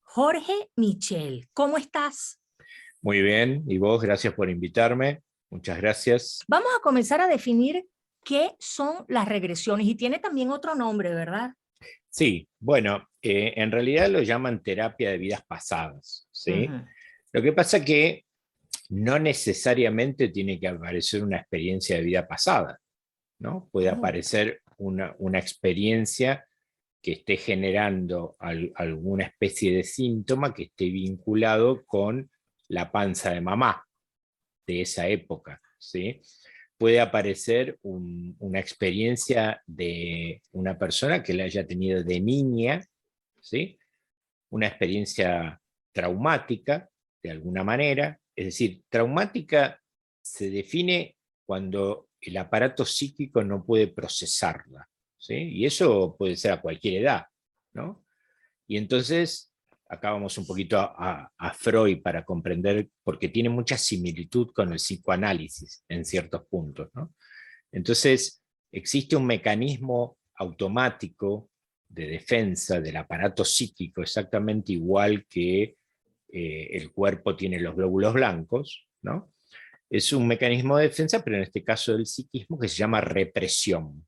Jorge Michel, ¿cómo estás? Muy bien, y vos, gracias por invitarme. Muchas gracias. Vamos a comenzar a definir qué son las regresiones y tiene también otro nombre, ¿verdad? Sí, bueno, en realidad lo llaman terapia de vidas pasadas, ¿sí? Ujú. Lo que pasa que no necesariamente tiene que aparecer una experiencia de vida pasada, ¿no? Puede Oh. aparecer una experiencia que esté generando alguna especie de síntoma que esté vinculado con la panza de mamá de esa época, ¿sí? Puede aparecer una experiencia de una persona que la haya tenido de niña, ¿sí? Una experiencia traumática, de alguna manera. Es decir, traumática se define cuando el aparato psíquico no puede procesarla, ¿sí? Y eso puede ser a cualquier edad, ¿no? Y entonces, acá vamos un poquito a Freud para comprender, porque tiene mucha similitud con el psicoanálisis en ciertos puntos, ¿no? Entonces, existe un mecanismo automático de defensa del aparato psíquico, exactamente igual que el cuerpo tiene los glóbulos blancos, ¿no? Es un mecanismo de defensa, pero en este caso del psiquismo, que se llama represión,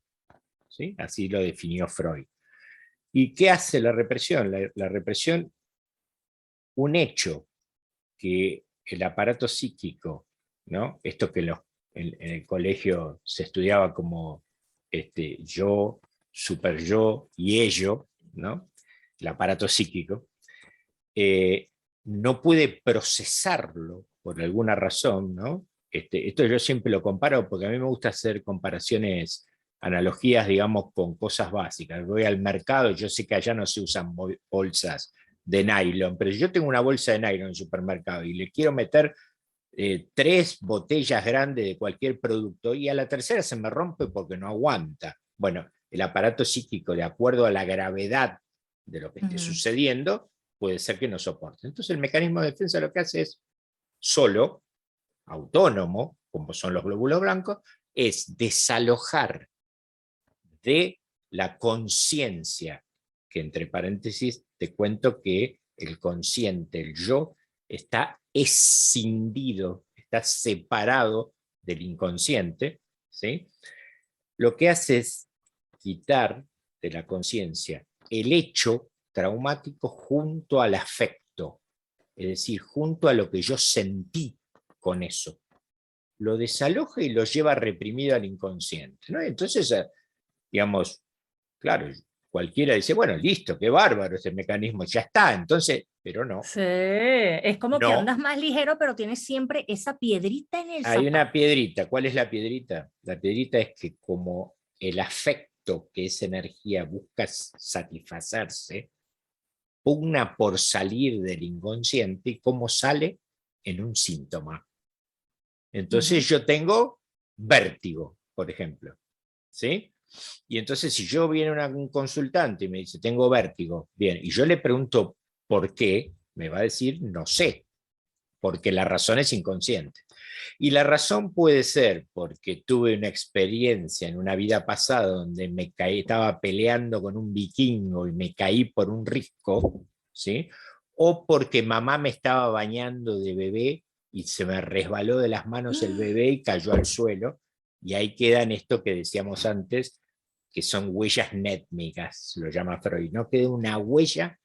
¿sí? Así lo definió Freud. ¿Y qué hace la represión? La represión, un hecho que el aparato psíquico, ¿no? Esto que en el colegio se estudiaba como yo, super yo y ello, ¿no? El aparato psíquico, eh, no puede procesarlo por alguna razón, ¿no? Esto yo siempre lo comparo porque a mí me gusta hacer comparaciones, analogías, digamos, con cosas básicas. Voy al mercado, yo sé que allá no se usan bolsas de nylon, pero yo tengo una bolsa de nylon en el supermercado y le quiero meter 3 botellas grandes de cualquier producto y a la tercera se me rompe porque no aguanta. Bueno, el aparato psíquico, de acuerdo a la gravedad de lo que esté Ujú. sucediendo, puede ser que no soporte. Entonces el mecanismo de defensa lo que hace es solo, autónomo, como son los glóbulos blancos, es desalojar de la conciencia, que entre paréntesis te cuento que el consciente, el yo, está escindido, está separado del inconsciente, ¿sí? Lo que hace es quitar de la conciencia el hecho traumático junto al afecto, es decir, junto a lo que yo sentí con eso. Lo desaloja y lo lleva reprimido al inconsciente, ¿no? Entonces, digamos, claro, cualquiera dice, bueno, listo, qué bárbaro ese mecanismo, ya está, entonces, pero no, Sí, es como que no. andas más ligero, pero tienes siempre esa piedrita en el Hay una zapato. piedrita. ¿Cuál es la piedrita? La piedrita es que como el afecto, que es energía, busca satisfacerse, pugna por salir del inconsciente y cómo sale en un síntoma. Entonces Ujú. yo tengo vértigo, por ejemplo, ¿sí? Y entonces si yo viene un consultante y me dice, tengo vértigo, bien, y yo le pregunto por qué, me va a decir, no sé, porque la razón es inconsciente. Y la razón puede ser porque tuve una experiencia en una vida pasada donde me caí, estaba peleando con un vikingo y me caí por un risco, ¿sí? O porque mamá me estaba bañando de bebé y se me resbaló de las manos el bebé y cayó al suelo. Y ahí quedan esto que decíamos antes, que son huellas nétmicas, lo llama Freud, ¿no? Queda una huella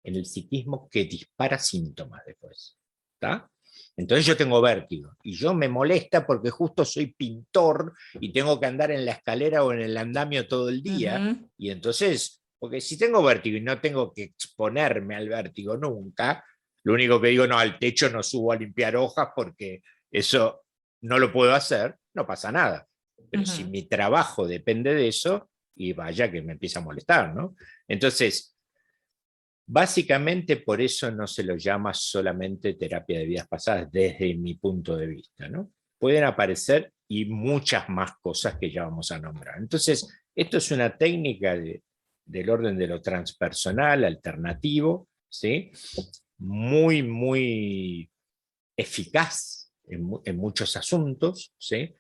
en el psiquismo que dispara síntomas después. ¿Está? Entonces yo tengo vértigo y yo me molesta porque justo soy pintor y tengo que andar en la escalera o en el andamio todo el día Ujú. y entonces, porque si tengo vértigo y no tengo que exponerme al vértigo nunca, lo único que digo, no, al techo no subo a limpiar hojas porque eso no lo puedo hacer, no pasa nada. Pero si Ujú. mi trabajo depende de eso, y vaya que me empieza a molestar, ¿no? Entonces, básicamente por eso no se lo llama solamente terapia de vidas pasadas desde mi punto de vista, ¿no? Pueden aparecer y muchas más cosas que ya vamos a nombrar. Entonces, esto es una técnica del orden de lo transpersonal, alternativo, ¿sí? Muy, muy eficaz en muchos asuntos, ¿sí?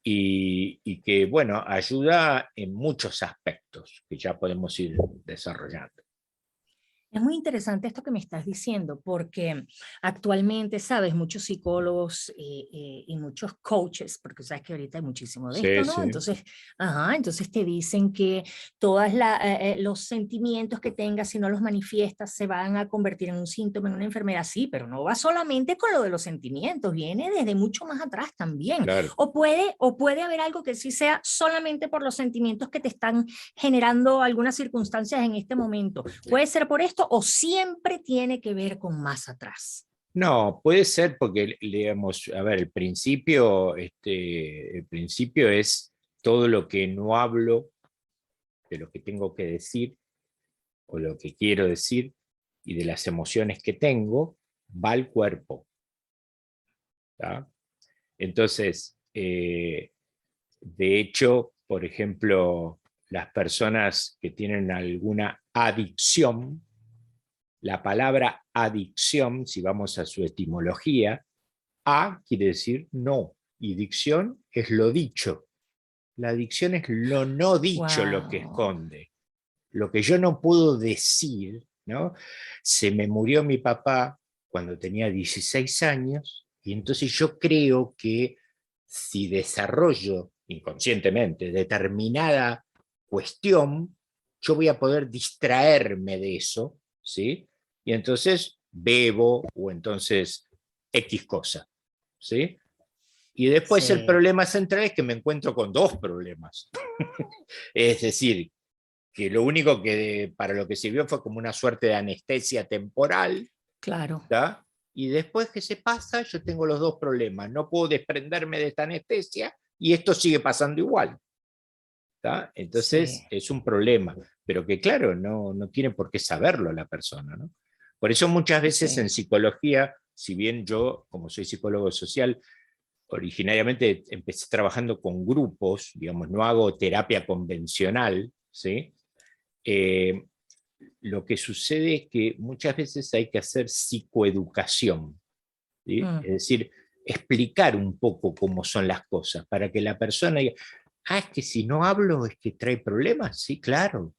y que, bueno, ayuda en muchos aspectos que ya podemos ir desarrollando. Es muy interesante esto que me estás diciendo, porque actualmente, sabes, muchos psicólogos y muchos coaches, porque sabes que ahorita hay muchísimo de Sí, esto, ¿no? sí, Entonces, entonces te dicen que los sentimientos que tengas, si no los manifiestas, se van a convertir en un síntoma, en una enfermedad. Sí, pero no va solamente con lo de los sentimientos, viene desde mucho más atrás también. claro. O puede haber algo que sí sea solamente por los sentimientos que te están generando algunas circunstancias en este momento. Puede ser por esto o siempre tiene que ver con más atrás. No, puede ser porque, digamos, a ver, el principio es todo lo que no hablo, de lo que tengo que decir o lo que quiero decir y de las emociones que tengo, va al cuerpo. ¿Tá? Entonces, de hecho, por ejemplo, las personas que tienen alguna adicción, la palabra adicción, si vamos a su etimología, a quiere decir no, y dicción es lo dicho. La adicción es lo no dicho, lo que Wow. esconde. Lo que yo no puedo decir, ¿no? Se me murió mi papá cuando tenía 16 años, y entonces yo creo que si desarrollo inconscientemente determinada cuestión, yo voy a poder distraerme de eso, ¿sí? Y entonces bebo o entonces X cosa, ¿sí? Y después el Sí, problema central es que me encuentro con dos problemas. Es decir, que lo único que para lo que sirvió fue como una suerte de anestesia temporal, claro. ¿tá? Y después que se pasa, yo tengo los dos problemas. No puedo desprenderme de esta anestesia y esto sigue pasando igual. ¿Tá? Sí, Entonces es un problema, pero que claro, no tiene por qué saberlo la persona, ¿no? Por eso muchas veces en sí. psicología, si bien yo, como soy psicólogo social, originariamente empecé trabajando con grupos, digamos, no hago terapia convencional, ¿sí? Eh, lo que sucede es que muchas veces hay que hacer psicoeducación, ¿sí? Mm, Es decir, explicar un poco cómo son las cosas, para que la persona diga, es que si no hablo es que trae problemas, sí, claro,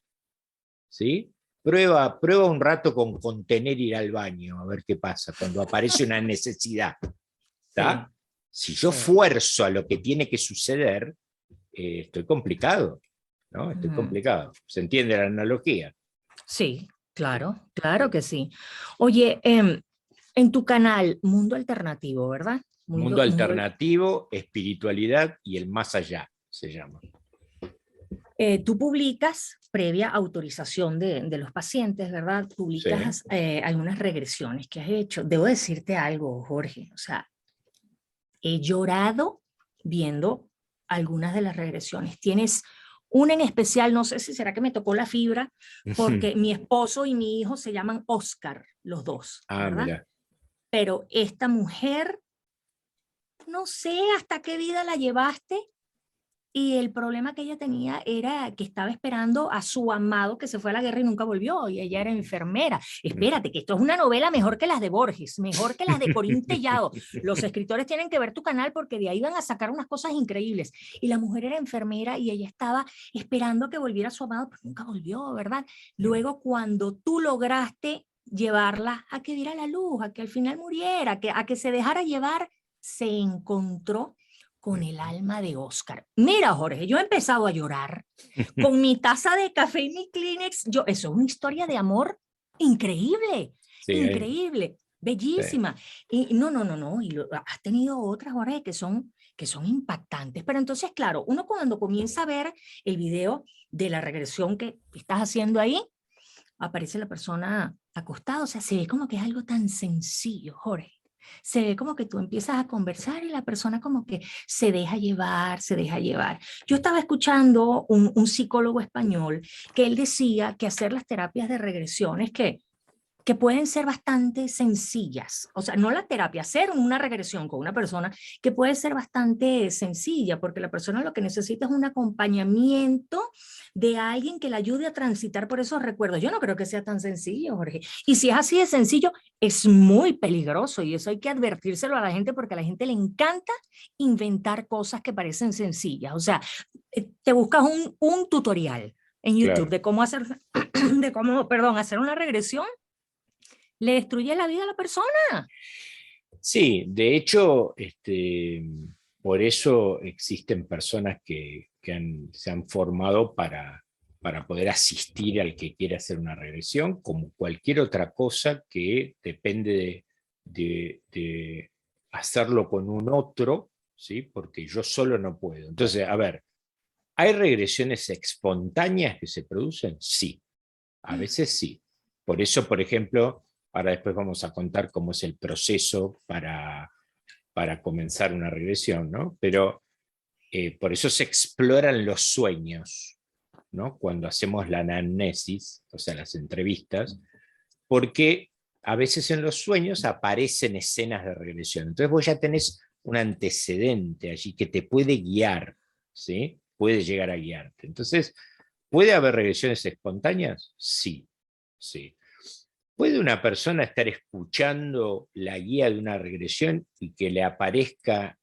¿sí? Prueba un rato con contener ir al baño, a ver qué pasa, cuando aparece una necesidad, ¿está? sí, Si yo sí. fuerzo a lo que tiene que suceder, estoy complicado, ¿no? Estoy Mm, complicado. ¿Se entiende la analogía? sí, Sí, claro, claro sí. que sí. Oye, en tu canal Mundo Alternativo, ¿verdad? Mundo Mundo, alternativo, espiritualidad y el más allá, se llama. tú publicas, previa autorización de los pacientes, ¿verdad? Sí. Publicas algunas regresiones que has hecho. Debo decirte algo, Jorge, o sea, he llorado viendo algunas de las regresiones. Tienes una en especial, no sé si será que me tocó la fibra, porque mi esposo y mi hijo se llaman Oscar, los dos, Ah, ¿verdad? mira. Pero esta mujer, no sé hasta qué vida la llevaste, y el problema que ella tenía era que estaba esperando a su amado que se fue a la guerra y nunca volvió, y ella era enfermera. Espérate, que esto es una novela mejor que las de Borges, mejor que las de Corín Tellado. Los escritores tienen que ver tu canal porque de ahí van a sacar unas cosas increíbles. Y la mujer era enfermera y ella estaba esperando a que volviera su amado, pero nunca volvió, ¿verdad? Luego, cuando tú lograste llevarla a que diera la luz, a que al final muriera, a que se dejara llevar, se encontró con el alma de Oscar. Mira, Jorge, yo he empezado a llorar con mi taza de café y mi Kleenex. Eso es una historia de amor increíble, Sí, increíble, sí. bellísima. Y no, no, no, no. Y has tenido otras, Jorge, que son impactantes. Pero entonces, claro, uno cuando comienza a ver el video de la regresión que estás haciendo ahí, aparece la persona acostada. O sea, se ve como que es algo tan sencillo, Jorge. Se ve como que tú empiezas a conversar y la persona como que se deja llevar, se deja llevar. Yo estaba escuchando un psicólogo español que él decía que hacer las terapias de regresiones, que que pueden ser bastante sencillas. O sea, no la terapia, hacer una regresión con una persona que puede ser bastante sencilla, porque la persona lo que necesita es un acompañamiento de alguien que le ayude a transitar por esos recuerdos. Yo no creo que sea tan sencillo, Jorge. Y si es así de sencillo, es muy peligroso y eso hay que advertírselo a la gente porque a la gente le encanta inventar cosas que parecen sencillas. O sea, te buscas un tutorial en YouTube Claro. de cómo hacer, de cómo, perdón, hacer una regresión, le destruye la vida a la persona. Sí, de hecho, por eso existen personas que se han formado para poder asistir al que quiere hacer una regresión, como cualquier otra cosa que depende de hacerlo con un otro, ¿sí? Porque yo solo no puedo. Entonces, a ver, ¿hay regresiones espontáneas que se producen? Sí, a veces sí. Por eso, por ejemplo, ahora después vamos a contar cómo es el proceso para comenzar una regresión, ¿no? Pero por eso se exploran los sueños, ¿no? Cuando hacemos la anamnesis, o sea, las entrevistas, porque a veces en los sueños aparecen escenas de regresión. Entonces vos ya tenés un antecedente allí que te puede guiar, ¿sí? Puede llegar a guiarte. Entonces, ¿puede haber regresiones espontáneas? Sí, sí. ¿Puede una persona estar escuchando la guía de una regresión y que le aparezca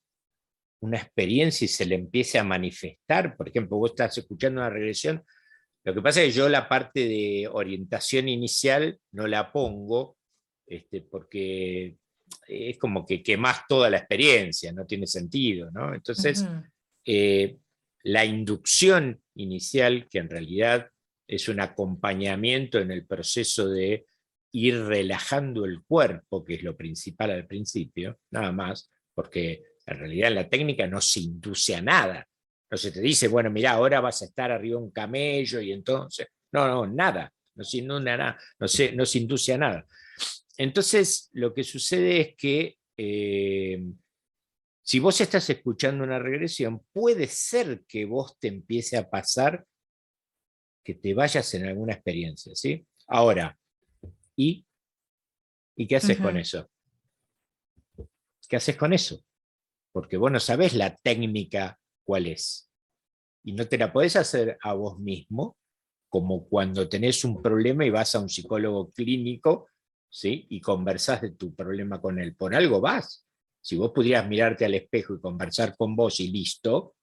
una experiencia y se le empiece a manifestar? Por ejemplo, vos estás escuchando una regresión. Lo que pasa es que yo la parte de orientación inicial no la pongo, porque es como que quemás toda la experiencia, no tiene sentido, ¿no? Entonces, Ujú, eh, la inducción inicial, que en realidad es un acompañamiento en el proceso de ir relajando el cuerpo, que es lo principal al principio, nada más, porque en realidad en la técnica no se induce a nada. No se te dice, bueno, mira, ahora vas a estar arriba de un camello y entonces, no, no, nada, no se induce a nada, no se induce a nada. Entonces, lo que sucede es que si vos estás escuchando una regresión, puede ser que vos te empiece a pasar que te vayas en alguna experiencia, ¿sí? Ahora, ¿y, ¿y qué haces con ujú. eso? ¿Qué haces con eso? Porque vos no sabés la técnica cuál es. Y no te la podés hacer a vos mismo, como cuando tenés un problema y vas a un psicólogo clínico, ¿sí? Y conversás de tu problema con él. Por algo vas. Si vos pudieras mirarte al espejo y conversar con vos y listo,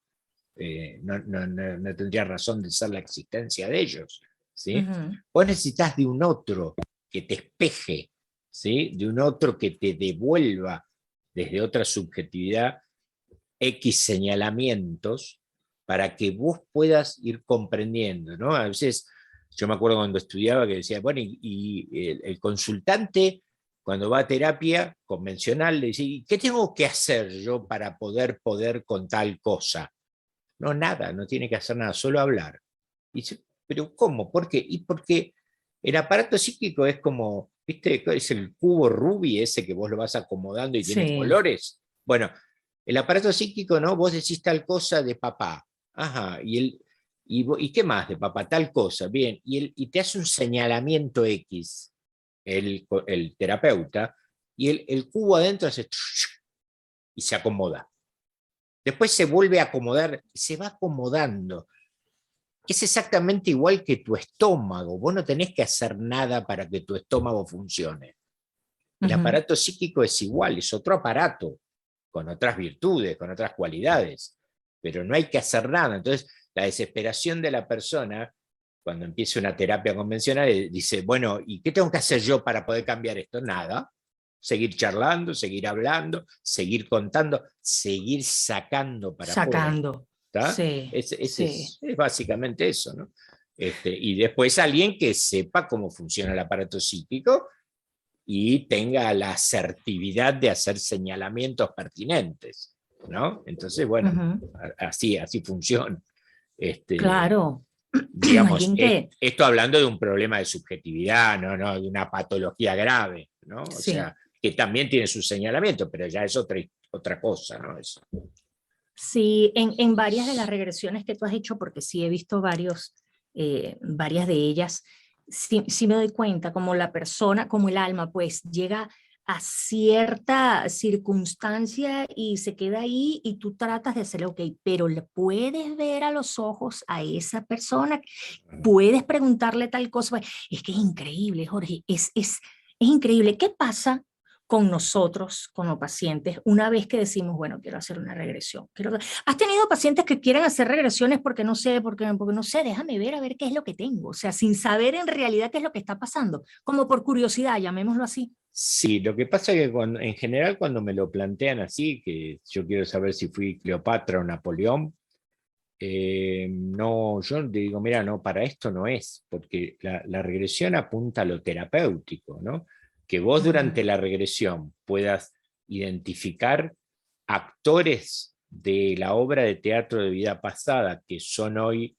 no tendría razón de ser la existencia de ellos, ¿sí? Ujú, Vos necesitas de un otro que te espeje, ¿sí? De un otro que te devuelva desde otra subjetividad X señalamientos para que vos puedas ir comprendiendo, ¿no? A veces, yo me acuerdo cuando estudiaba que decía, bueno, y el consultante cuando va a terapia convencional le dice, ¿qué tengo que hacer yo para poder con tal cosa? No, nada, no tiene que hacer nada, solo hablar. Y dice, pero ¿cómo? ¿Por qué? Y porque el aparato psíquico es como, ¿viste? Es el cubo Rubik ese que vos lo vas acomodando y tiene sí. colores. Bueno, el aparato psíquico, ¿no? Vos decís tal cosa de papá. Ajá, ¿y qué más de papá? Tal cosa, bien. Y te hace un señalamiento X, el terapeuta, y el cubo adentro hace y se acomoda. Después se vuelve a acomodar, se va acomodando. Es exactamente igual que tu estómago. Vos no tenés que hacer nada para que tu estómago funcione. El Ujú, aparato psíquico es igual, es otro aparato, con otras virtudes, con otras cualidades, pero no hay que hacer nada. Entonces, la desesperación de la persona, cuando empieza una terapia convencional, dice, bueno, ¿y qué tengo que hacer yo para poder cambiar esto? Nada. Seguir charlando, seguir hablando, seguir contando, seguir sacando para afuera. sacando. ¿Tá? Sí, sí. Es básicamente eso, ¿no? Y después alguien que sepa cómo funciona el aparato psíquico y tenga la asertividad de hacer señalamientos pertinentes, ¿no? Entonces, bueno, Ujú, así funciona. Este, claro. digamos, Alguien que, esto hablando de un problema de subjetividad, no de una patología grave, ¿no? O sí, sea, que también tiene su señalamiento, pero ya es otra cosa, ¿no? Eso. sí, en varias de las regresiones que tú has hecho, porque sí he visto varias de ellas, sí me doy cuenta, como la persona, como el alma, pues llega a cierta circunstancia y se queda ahí y tú tratas de hacerle, ok, pero le puedes ver a los ojos a esa persona, puedes preguntarle tal cosa. Es que es increíble, Jorge, es increíble. ¿Qué pasa con nosotros, con los pacientes, una vez que decimos, bueno, quiero hacer una regresión? ¿Has tenido pacientes que quieren hacer regresiones porque no sé, déjame ver a ver qué es lo que tengo? O sea, sin saber en realidad qué es lo que está pasando, como por curiosidad, llamémoslo así. Sí, lo que pasa es que en general cuando me lo plantean así, que yo quiero saber si fui Cleopatra o Napoleón, no, yo digo, mira, no, para esto no es, porque la regresión apunta a lo terapéutico, ¿no? Que vos durante Ujú. la regresión puedas identificar actores de la obra de teatro de vida pasada que son hoy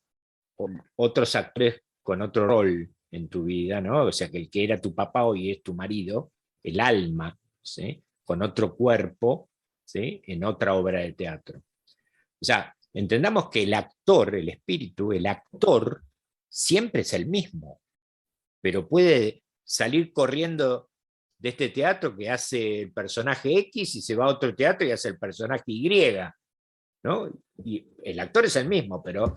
otros actores con otro rol en tu vida, ¿no? O sea, que el que era tu papá hoy es tu marido, el alma, ¿sí? Con otro cuerpo, ¿sí? En otra obra de teatro. O sea, entendamos que el actor, el espíritu, el actor, siempre es el mismo, pero puede salir corriendo de este teatro que hace el personaje X y se va a otro teatro y hace el personaje Y, ¿no? Y el actor es el mismo, pero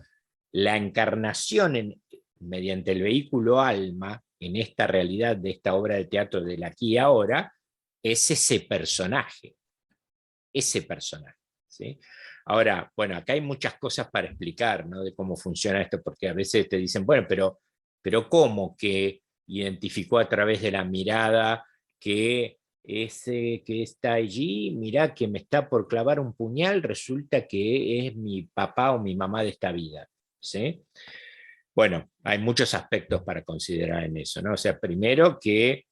la encarnación mediante el vehículo alma en esta realidad de esta obra de teatro del aquí y ahora es ese personaje, ese personaje. ¿Sí? Ahora, bueno, acá hay muchas cosas para explicar, ¿no? De cómo funciona esto, porque a veces te dicen, bueno, pero ¿cómo que identificó a través de la mirada que ese que está allí, mirá que me está por clavar un puñal, resulta que es mi papá o mi mamá de esta vida? ¿Sí? Bueno, hay muchos aspectos para considerar en eso, ¿no? O sea, primero que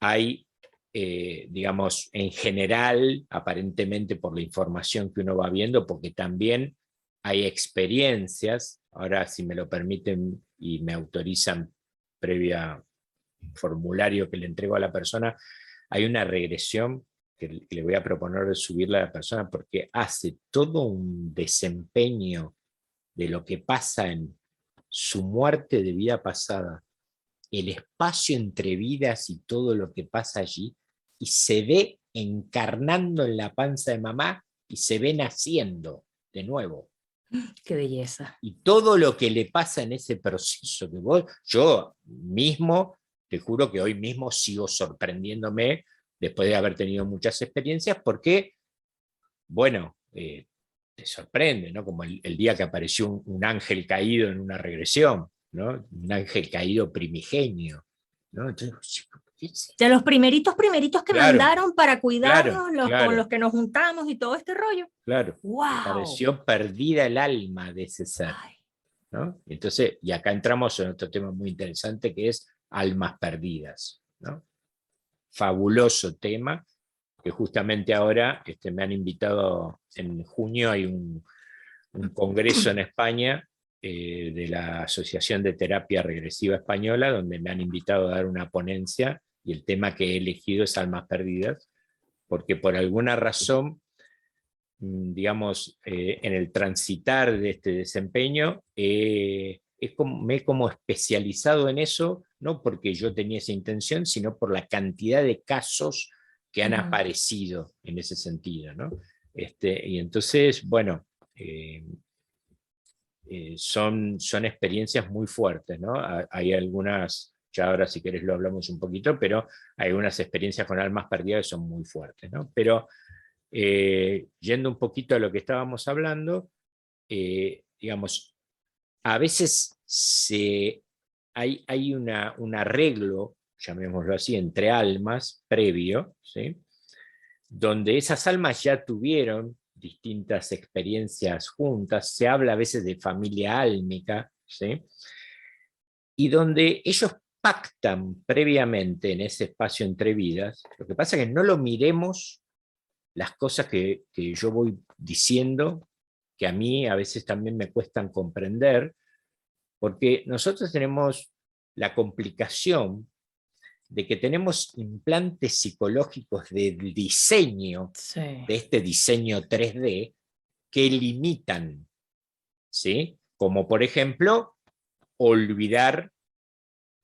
hay, digamos, en general, aparentemente por la información que uno va viendo, porque también hay experiencias, ahora si me lo permiten y me autorizan previa formulario que le entrego a la persona, hay una regresión que le voy a proponer de subirle a la persona porque hace todo un desempeño de lo que pasa en su muerte de vida pasada, el espacio entre vidas y todo lo que pasa allí, y se ve encarnando en la panza de mamá y se ve naciendo de nuevo. Qué belleza. Y todo lo que le pasa en ese proceso, yo mismo, te juro que hoy mismo sigo sorprendiéndome después de haber tenido muchas experiencias, porque, bueno, te sorprende, ¿no? Como el día que apareció un ángel caído en una regresión, ¿no? Un ángel caído primigenio, ¿no? Entonces, ¿qué es De esto? los primeritos que Claro, mandaron para claro, cuidarnos, los con claro, los que nos juntamos y todo este rollo. claro. ¡Wow! Apareció perdida el alma de ese ser, Ay, ¿no? Entonces, y acá entramos en otro tema muy interesante que es almas perdidas, ¿no? Fabuloso tema, que justamente ahora me han invitado, en junio hay un congreso en España de la Asociación de Terapia Regresiva Española, donde me han invitado a dar una ponencia y el tema que he elegido es almas perdidas, porque por alguna razón, digamos, en el transitar de este desempeño, me he como especializado en eso, no porque yo tenía esa intención, sino por la cantidad de casos que han ujú. aparecido en ese sentido, ¿no? Y entonces, bueno, son experiencias muy fuertes, ¿no? Hay algunas, ya ahora si querés lo hablamos un poquito, pero hay algunas experiencias con almas perdidas que son muy fuertes, ¿no? Pero yendo un poquito a lo que estábamos hablando, digamos, a veces hay un arreglo, llamémoslo así, entre almas previo, ¿sí? Donde esas almas ya tuvieron distintas experiencias juntas, se habla a veces de familia álmica, ¿sí? Y donde ellos pactan previamente en ese espacio entre vidas. Lo que pasa es que no lo miremos las cosas que yo voy diciendo, que a mí a veces también me cuestan comprender, porque nosotros tenemos la complicación de que tenemos implantes psicológicos del diseño, Sí. de este diseño 3D, que limitan, ¿sí? Como por ejemplo, olvidar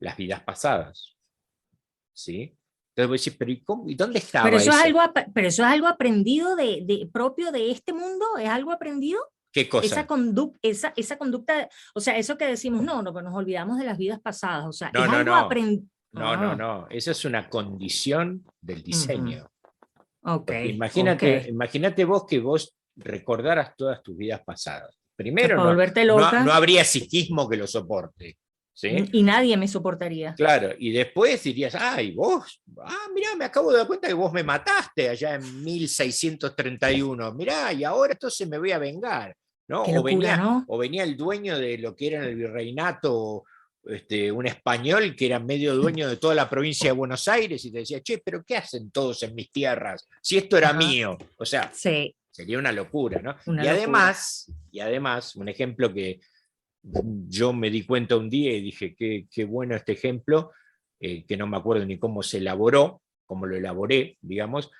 las vidas pasadas. ¿Sí? Entonces vos decís, pero ¿y dónde Pero estaba eso es eso? algo, pero eso es algo aprendido propio de este mundo, ¿es algo aprendido? ¿Qué cosa? Esa conducta, o sea, eso que decimos, no, pues nos olvidamos de las vidas pasadas, o sea, No, es no, algo no. aprendido. No, no, no. Esa es una condición del diseño. Ok, Porque ok. imagínate vos que vos recordaras todas tus vidas pasadas. Pues Primero, para volverte no loca, habría psiquismo que lo soporte. ¿Sí? y nadie me soportaría. Claro, y después dirías, ay, vos, mirá, me acabo de dar cuenta que vos me mataste allá en 1631, mirá, y ahora entonces me voy a vengar, ¿no? Qué locura, ¿no? O venía el dueño de lo que era en el virreinato, un español que era medio dueño de toda la provincia de Buenos Aires y te decía, che, pero ¿qué hacen todos en mis tierras? Si esto era Ajá, mío. O sea, sí, sería una locura, ¿no? una locura. Y además, un ejemplo que yo me di cuenta un día y dije, qué bueno este ejemplo, que no me acuerdo ni cómo se elaboró, cómo lo elaboré, digamos,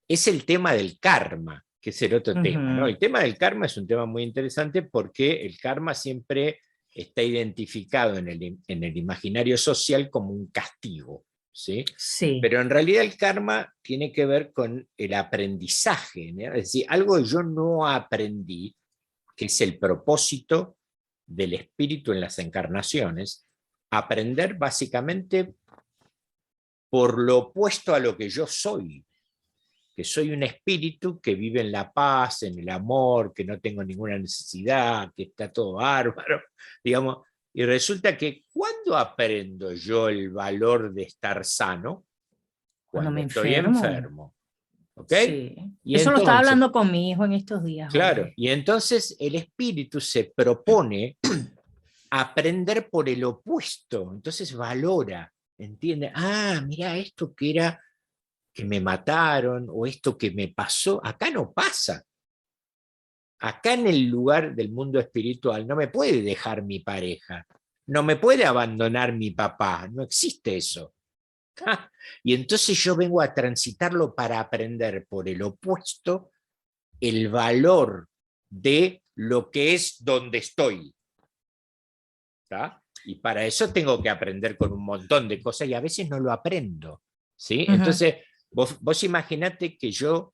es el tema del karma, que es el otro tema, ¿no? El tema del karma es un tema muy interesante porque el karma siempre está identificado en el imaginario social como un castigo, ¿sí? Sí. Pero en realidad el karma tiene que ver con el aprendizaje, ¿no? Es decir, algo que yo no aprendí, que es el propósito del espíritu en las encarnaciones, aprender básicamente por lo opuesto a lo que yo soy, que soy un espíritu que vive en la paz, en el amor, que no tengo ninguna necesidad, que está todo bárbaro, digamos, y resulta que ¿cuándo aprendo yo el valor de estar sano? Cuando Cuando me estoy enfermo. enfermo, ¿ok? Sí. Y Eso lo estaba entonces, hablando con mi hijo en estos días, claro, Jorge. y entonces el espíritu se propone aprender por el opuesto, entonces valora, entiende, mira esto que era que me mataron o esto que me pasó, acá no pasa. Acá en el lugar del mundo espiritual no me puede dejar mi pareja, no me puede abandonar mi papá, no existe eso. Y entonces yo vengo a transitarlo para aprender por el opuesto el valor de lo que es donde estoy. ¿Tá? Y para eso tengo que aprender con un montón de cosas y a veces no lo aprendo. ¿Sí? Entonces, vos imaginate que yo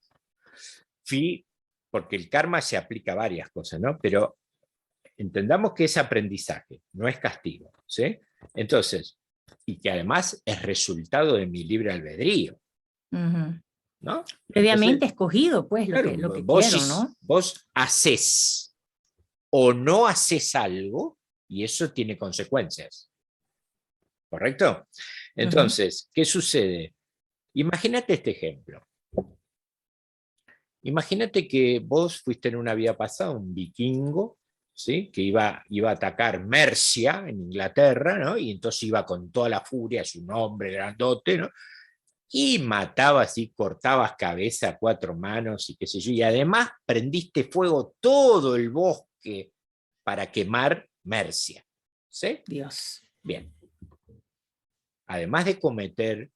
fui, porque el karma se aplica a varias cosas, ¿no? Pero entendamos que es aprendizaje, no es castigo. ¿Sí? Entonces, y que además es resultado de mi libre albedrío. ¿No? Entonces, Previamente escogido, pues, claro, lo que quiero, ¿no? vos haces o no haces algo y eso tiene consecuencias. ¿Correcto? Entonces, ¿qué sucede? Imagínate este ejemplo. Imagínate que vos fuiste en una vida pasada un vikingo, ¿sí? Que iba a atacar Mercia en Inglaterra, ¿no? Y entonces iba con toda la furia, es un hombre grandote, ¿no? Y matabas y cortabas cabeza a cuatro manos y qué sé yo. Y además prendiste fuego todo el bosque para quemar Mercia. ¿Sí? Dios. Bien. Además de cometer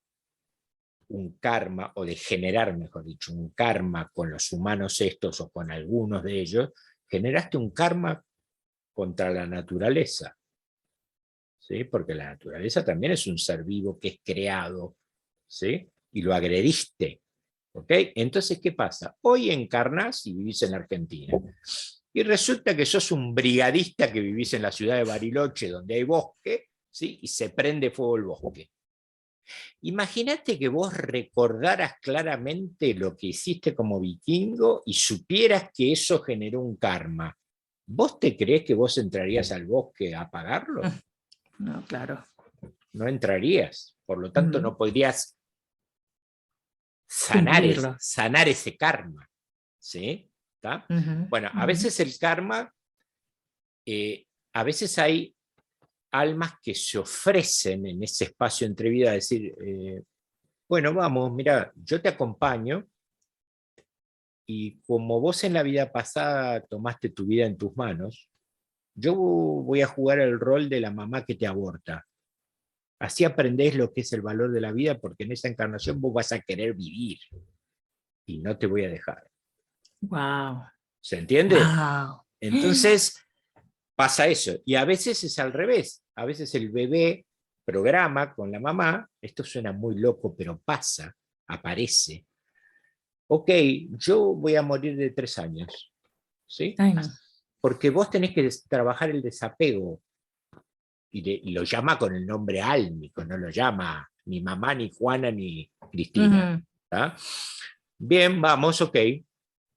un karma, o de generar, mejor dicho, un karma con los humanos estos o con algunos de ellos, generaste un karma contra la naturaleza. ¿Sí? Porque la naturaleza también es un ser vivo que es creado, ¿sí? Y lo agrediste. ¿Ok? Entonces, ¿qué pasa? Hoy encarnás y vivís en Argentina. Y resulta que sos un brigadista que vivís en la ciudad de Bariloche, donde hay bosque, ¿sí? Y se prende fuego el bosque. Imagínate que vos recordaras claramente lo que hiciste como vikingo y supieras que eso generó un karma. ¿Vos te creés que vos entrarías al bosque a apagarlo? No, claro. No entrarías. Por lo tanto, no podrías Cumplirlo. sanar ese karma. ¿Sí? ¿Está? Bueno, a veces el karma, a veces hay almas que se ofrecen en ese espacio entre vida a decir, bueno, vamos, mira, yo te acompaño y como vos en la vida pasada tomaste tu vida en tus manos, yo voy a jugar el rol de la mamá que te aborta. Así aprendés lo que es el valor de la vida porque en esa encarnación vos vas a querer vivir y no te voy a dejar. Wow. ¿Se entiende? Wow. Entonces pasa eso. Y a veces es al revés. A veces el bebé programa con la mamá, esto suena muy loco, pero pasa, aparece. Ok, yo voy a morir de 3 años, ¿sí? Ay, no. Porque vos tenés que trabajar el desapego, y lo llama con el nombre álmico, no lo llama ni mamá, ni Juana, ni Cristina. Ujú. ¿Tá? Bien, vamos, ok,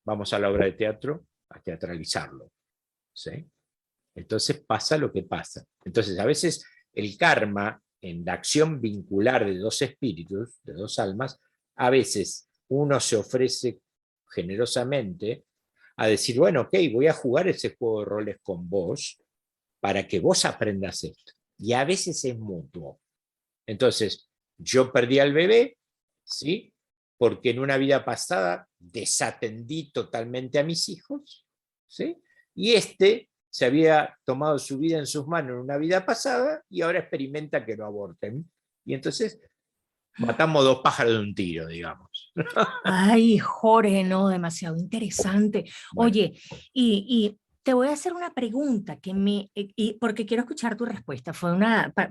vamos a la obra de teatro a teatralizarlo, ¿sí? Entonces pasa lo que pasa. Entonces a veces el karma en la acción vincular de dos espíritus, de dos almas, a veces uno se ofrece generosamente a decir, bueno, ok, voy a jugar ese juego de roles con vos para que vos aprendas esto. Y a veces es mutuo. Entonces, yo perdí al bebé, ¿sí? Porque en una vida pasada desatendí totalmente a mis hijos, ¿sí? Y este se había tomado su vida en sus manos en una vida pasada y ahora experimenta que lo aborten. Y entonces matamos 2 pájaros de un tiro, digamos. Ay, Jorge, no, demasiado interesante. Bueno, Oye, y te voy a hacer una pregunta porque quiero escuchar tu respuesta. Fue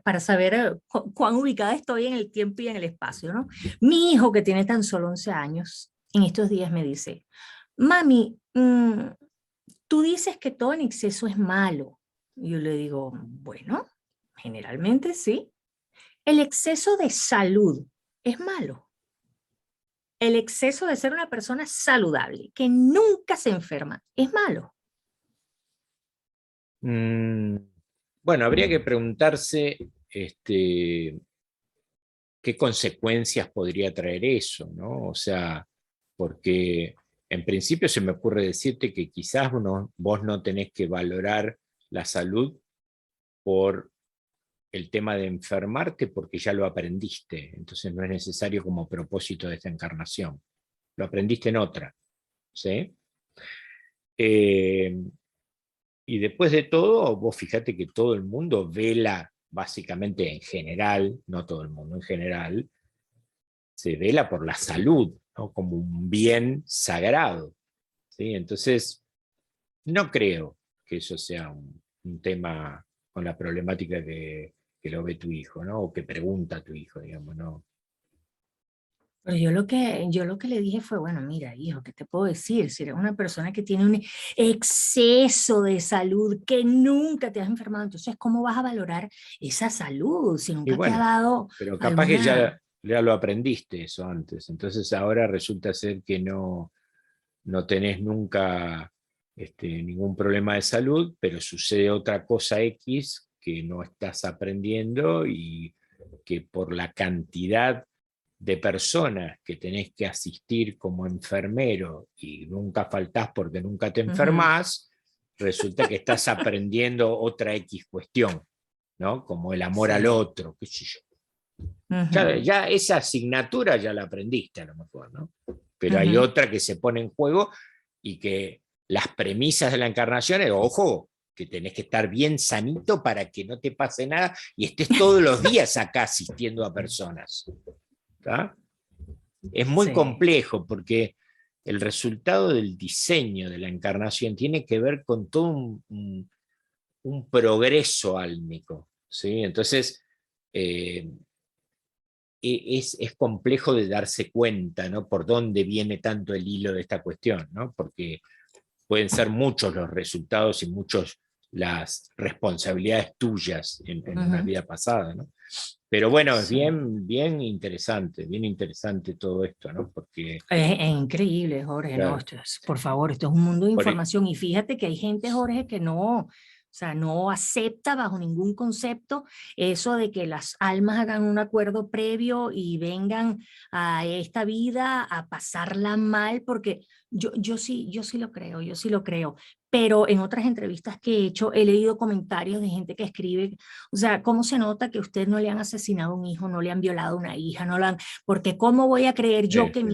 para saber cuán ubicada estoy en el tiempo y en el espacio, ¿no? Mi hijo, que tiene tan solo 11 años, en estos días me dice, mami, tú dices que todo en exceso es malo. Y yo le digo, bueno, generalmente sí. El exceso de salud es malo. El exceso de ser una persona saludable, que nunca se enferma, es malo. mm, bueno, habría que preguntarse qué consecuencias podría traer eso, ¿no? O sea, porque en principio se me ocurre decirte que quizás vos no tenés que valorar la salud por el tema de enfermarte porque ya lo aprendiste, entonces no es necesario como propósito de esta encarnación, lo aprendiste en otra, ¿sí? Eh, y después de todo, vos fíjate que todo el mundo vela, básicamente en general, no todo el mundo en general, se vela por la salud, ¿no? Como un bien sagrado, ¿sí? Entonces, no creo que eso sea un tema con la problemática que lo ve tu hijo, ¿no? O que pregunta tu hijo, digamos, ¿no? Pero yo lo que le dije fue, bueno, mira, hijo, ¿qué te puedo decir? Si eres una persona que tiene un exceso de salud, que nunca te has enfermado, entonces, ¿cómo vas a valorar esa salud si Y nunca te ha bueno, dado pero capaz que alguna... ya lo aprendiste eso antes, entonces ahora resulta ser que no tenés nunca ningún problema de salud, pero sucede otra cosa X que no estás aprendiendo y que por la cantidad de personas que tenés que asistir como enfermero y nunca faltás porque nunca te Ujú, enfermás, resulta que estás aprendiendo otra X cuestión, ¿no? Como el amor al sí. otro, qué sé yo. Ya, Ujú, ya esa asignatura ya la aprendiste a lo mejor, ¿no? Pero hay ujú, otra que se pone en juego y que las premisas de la encarnación es, ojo, que tenés que estar bien sanito para que no te pase nada y estés todos los días acá asistiendo a personas. ¿Tá? Es muy sí. complejo porque el resultado del diseño de la encarnación tiene que ver con todo un progreso álmico, ¿sí? Entonces, eh, es complejo de darse cuenta, ¿no? Por dónde viene tanto el hilo de esta cuestión, ¿no? Porque pueden ser muchos los resultados y muchos las responsabilidades tuyas en una Ujú, vida pasada, ¿no? Pero bueno, es sí. bien interesante todo esto, ¿no? Porque, Es increíble, Jorge, no, claro, por favor, esto es un mundo de por, e- información y fíjate que hay gente, Jorge, que no, o sea, no acepta bajo ningún concepto eso de que las almas hagan un acuerdo previo y vengan a esta vida a pasarla mal, porque yo sí lo creo, yo sí lo creo. Pero en otras entrevistas que he hecho, he leído comentarios de gente que escribe, o sea, ¿cómo se nota que usted no le han asesinado a un hijo, no le han violado a una hija, no la han porque ¿cómo voy a creer yo que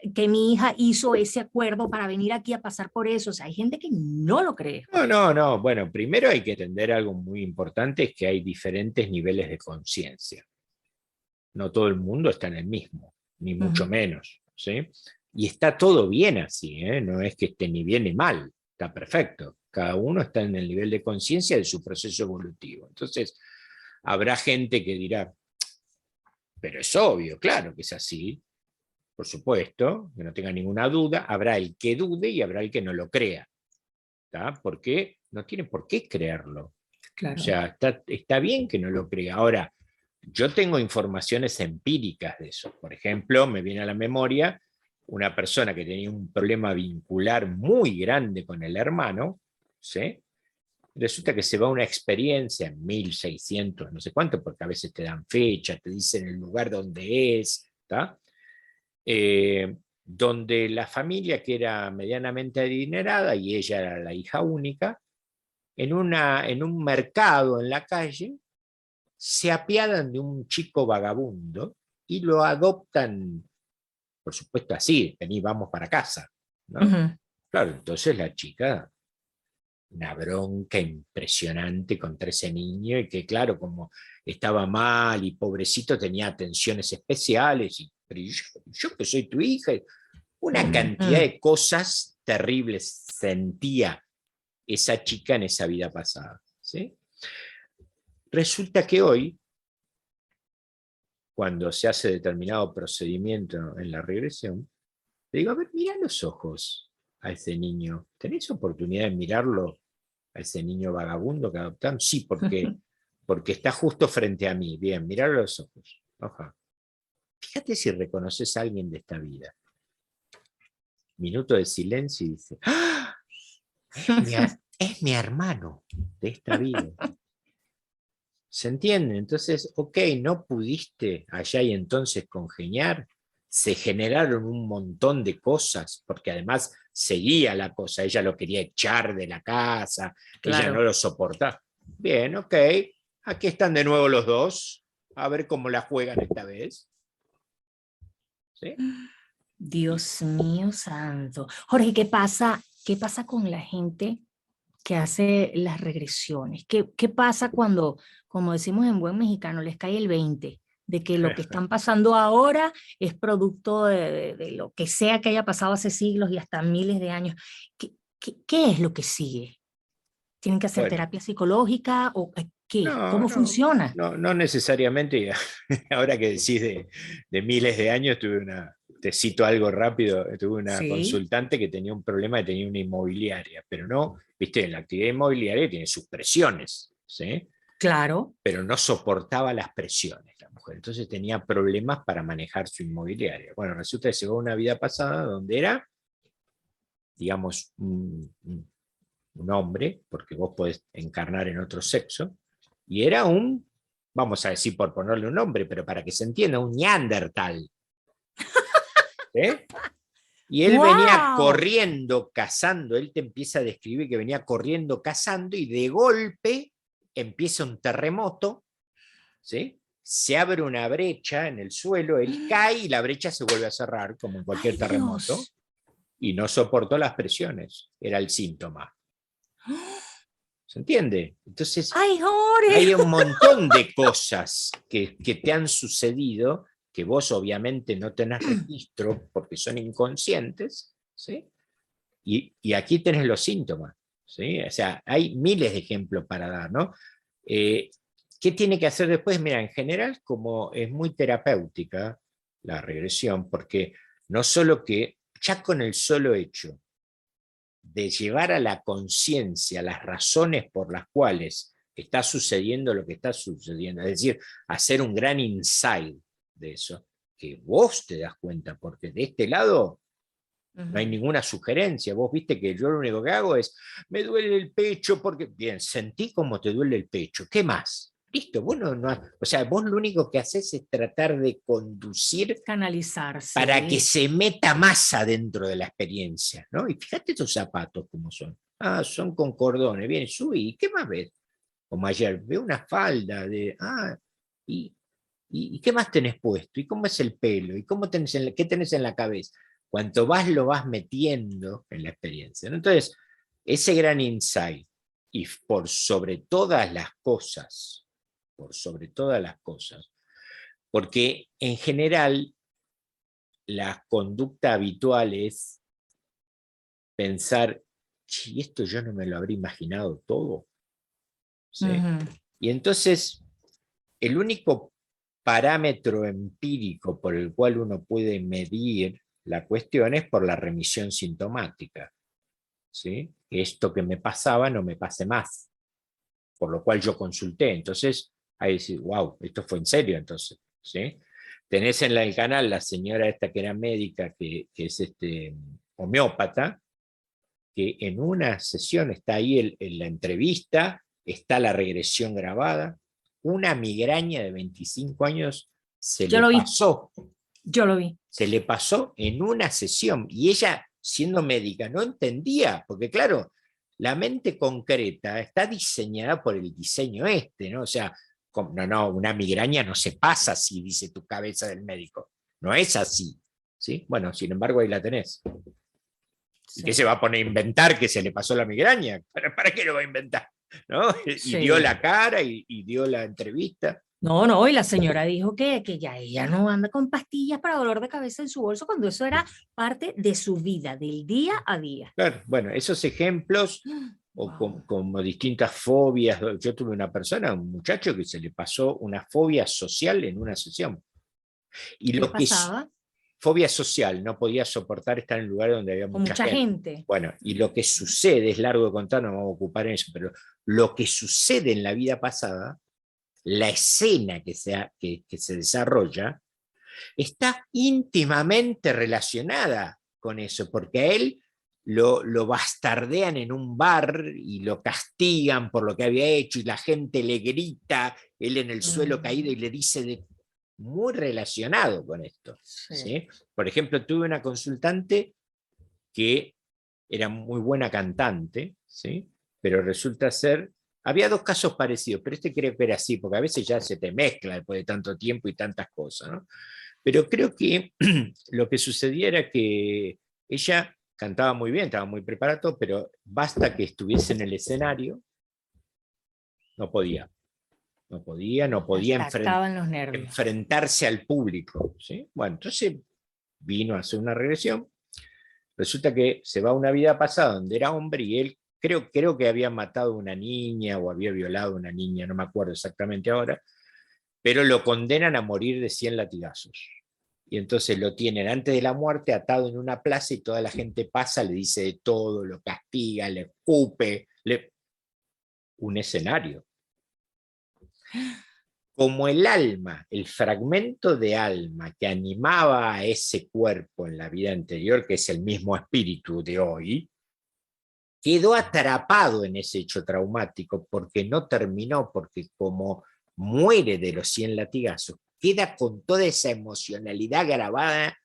este, mi hija hizo ese acuerdo para venir aquí a pasar por eso? O sea, hay gente que no lo cree, no, Jorge. no, no, bueno, primero hay que entender algo muy importante, es que hay diferentes niveles de conciencia. No todo el mundo está en el mismo, ni mucho Ujú, menos, ¿sí? Y está todo bien así, ¿eh? No es que esté ni bien ni mal, está perfecto. Cada uno está en el nivel de conciencia de su proceso evolutivo. Entonces, Habrá gente que dirá, pero es obvio, claro que es así, por supuesto, que no tenga ninguna duda. Habrá el que dude y habrá el que no lo crea, ¿tá? Porque no tiene por qué creerlo. O Claro. sea, está bien que no lo crea. Ahora, yo tengo informaciones empíricas de eso. Por ejemplo, me viene a la memoria una persona que tenía un problema vincular muy grande con el hermano, ¿sí? Resulta que se va a una experiencia en 1600, no sé cuánto, porque a veces te dan fecha, te dicen el lugar donde es, ¿tá? Donde la familia, que era medianamente adinerada y ella era la hija única, en un mercado en la calle, se apiadan de un chico vagabundo y lo adoptan, por supuesto así, vení, vamos para casa, ¿no? Ujú. Claro, entonces la chica, una bronca impresionante contra ese niño, y que claro, como estaba mal y pobrecito tenía atenciones especiales, y, pero yo que soy tu hija, una cantidad Mm. de cosas terribles sentía esa chica en esa vida pasada, ¿sí? Resulta que hoy, cuando se hace determinado procedimiento en la regresión, le digo, a ver, mira los ojos a ese niño. ¿Tenés oportunidad de mirarlo a ese niño vagabundo que adoptaron? Sí, porque está justo frente a mí. Bien, mirarlo a los ojos. Oja. Fíjate si reconoces a alguien de esta vida. Minuto de silencio y dice, ¡ah! Es mi hermano de esta vida. ¿Se entiende? Entonces, ok, no pudiste allá y entonces congeniar, se generaron un montón de cosas, porque además seguía la cosa, ella lo quería echar de la casa, ella no Claro. lo soportaba. Bien, ok, aquí están de nuevo los dos, a ver cómo la juegan esta vez. ¿Sí? Dios mío santo. Jorge, qué pasa con la gente que hace las regresiones? ¿Qué pasa cuando, como decimos en buen mexicano, les cae el 20 de que lo que están pasando ahora es producto de lo que sea que haya pasado hace siglos y hasta miles de años? ¿Qué es lo que sigue? ¿Tienen que hacer Bueno, terapia psicológica o qué? no, ¿Cómo funciona? no necesariamente. Ahora que decís de miles de años, te cito algo rápido, tuve una Sí, consultante que tenía un problema, que tenía una inmobiliaria, pero no, viste, la actividad inmobiliaria tiene sus presiones, ¿sí? claro. Pero no soportaba las presiones la mujer, entonces tenía problemas para manejar su inmobiliaria. Bueno, resulta que llegó a una vida pasada donde era, digamos, un hombre, porque vos podés encarnar en otro sexo, y era vamos a decir por ponerle un nombre, pero para que se entienda, un neandertal. ¿Eh? Y él venía ¡Wow! corriendo, cazando, él te empieza a describir que venía corriendo, cazando, y de golpe empieza un terremoto, ¿sí? Se abre una brecha en el suelo, él cae y la brecha se vuelve a cerrar, como en cualquier ¡Ay, terremoto, Dios! y no soportó las presiones, era el síntoma. ¿Se entiende? Entonces, ¡Ay, Jorge! hay un montón de cosas que te han sucedido que vos obviamente no tenés registro porque son inconscientes, ¿sí? Y aquí tenés los síntomas, ¿sí? O sea, hay miles de ejemplos para dar, ¿no? Eh, ¿Qué tiene que hacer después? Mira, en general, como es muy terapéutica la regresión, porque no solo que ya con el solo hecho de llevar a la conciencia las razones por las cuales está sucediendo lo que está sucediendo, es decir, hacer un gran insight de eso, que vos te das cuenta, porque de este lado no hay Ujú. ninguna sugerencia. Vos viste que yo lo único que hago es, me duele el pecho porque, bien, sentí como te duele el pecho. ¿Qué más? Listo, vos o sea, vos lo único que haces es tratar de conducir Canalizar, para que sí. se meta más adentro de la experiencia, ¿no? Y fíjate estos zapatos cómo son. Ah, son con cordones. Bien, subí. ¿Y qué más ves? Como ayer, veo una falda de, ¿y, y qué más tenés puesto? ¿Y cómo es el pelo? ¿Y cómo qué tenés en la cabeza? Cuanto más lo vas metiendo en la experiencia, ¿no? Entonces, ese gran insight, y por sobre todas las cosas, porque en general la conducta habitual es pensar, y esto yo no me lo habría imaginado todo, ¿sí? Ujú. Y entonces el único parámetro empírico por el cual uno puede medir la cuestión es por la remisión sintomática, ¿sí? Esto que me pasaba no me pase más, por lo cual yo consulté. Entonces, ahí decís, wow, esto fue en serio entonces, ¿sí? Tenés en el canal la señora esta que era médica, que es homeópata, que en una sesión está ahí en la entrevista, está la regresión grabada, una migraña de 25 años se Yo le lo vi, pasó, yo lo vi. se le pasó en una sesión, y ella, siendo médica, no entendía, porque claro, la mente concreta está diseñada por el diseño ¿no? O sea, no, una migraña no se pasa así, dice tu cabeza del médico, no es así, ¿sí? Bueno, sin embargo, ahí la tenés. ¿Y qué se va a poner a inventar que se le pasó la migraña? ¿Para qué lo va a inventar? ¿No? Y dio Sí. la cara y dio la entrevista. No, no, y la señora dijo que ya ella no anda con pastillas para dolor de cabeza en su bolso cuando eso era parte de su vida, del día a día. Claro, bueno, esos ejemplos o Wow. como distintas fobias. Yo tuve una persona, un muchacho que se le pasó una fobia social en una sesión. Y ¿Qué le lo que pasaba? fobia social, no podía soportar estar en lugares donde había Con mucha mucha gente. gente. Bueno, y lo que sucede, es largo de contar, no me voy a ocupar en eso, pero lo que sucede en la vida pasada, la escena que se desarrolla, está íntimamente relacionada con eso, porque a él lo bastardean en un bar y lo castigan por lo que había hecho y la gente le grita, él en el suelo caído y le dice muy relacionado con esto. Sí. ¿Sí? Por ejemplo, tuve una consultante que era muy buena cantante, ¿sí? Pero resulta ser, había dos casos parecidos, pero este creo que era así, porque a veces ya se te mezcla después de tanto tiempo y tantas cosas, ¿no? Pero creo que lo que sucedía era que ella cantaba muy bien, estaba muy preparado, pero basta que estuviese en el escenario, no podía, no Le podía atacaban los nervios. enfrentarse al público, ¿sí? Bueno, entonces vino a hacer una regresión. Resulta que se va a una vida pasada donde era hombre y él creo que había matado a una niña o había violado a una niña, no me acuerdo exactamente ahora, pero lo condenan a morir de 100 latigazos. Y entonces lo tienen antes de la muerte atado en una plaza y toda la gente pasa, le dice de todo, lo castiga, le escupe, un escenario. Como el alma, el fragmento de alma que animaba a ese cuerpo en la vida anterior, que es el mismo espíritu de hoy, quedó atrapado en ese hecho traumático porque no terminó, porque como muere de los 100 latigazos, queda con toda esa emocionalidad grabada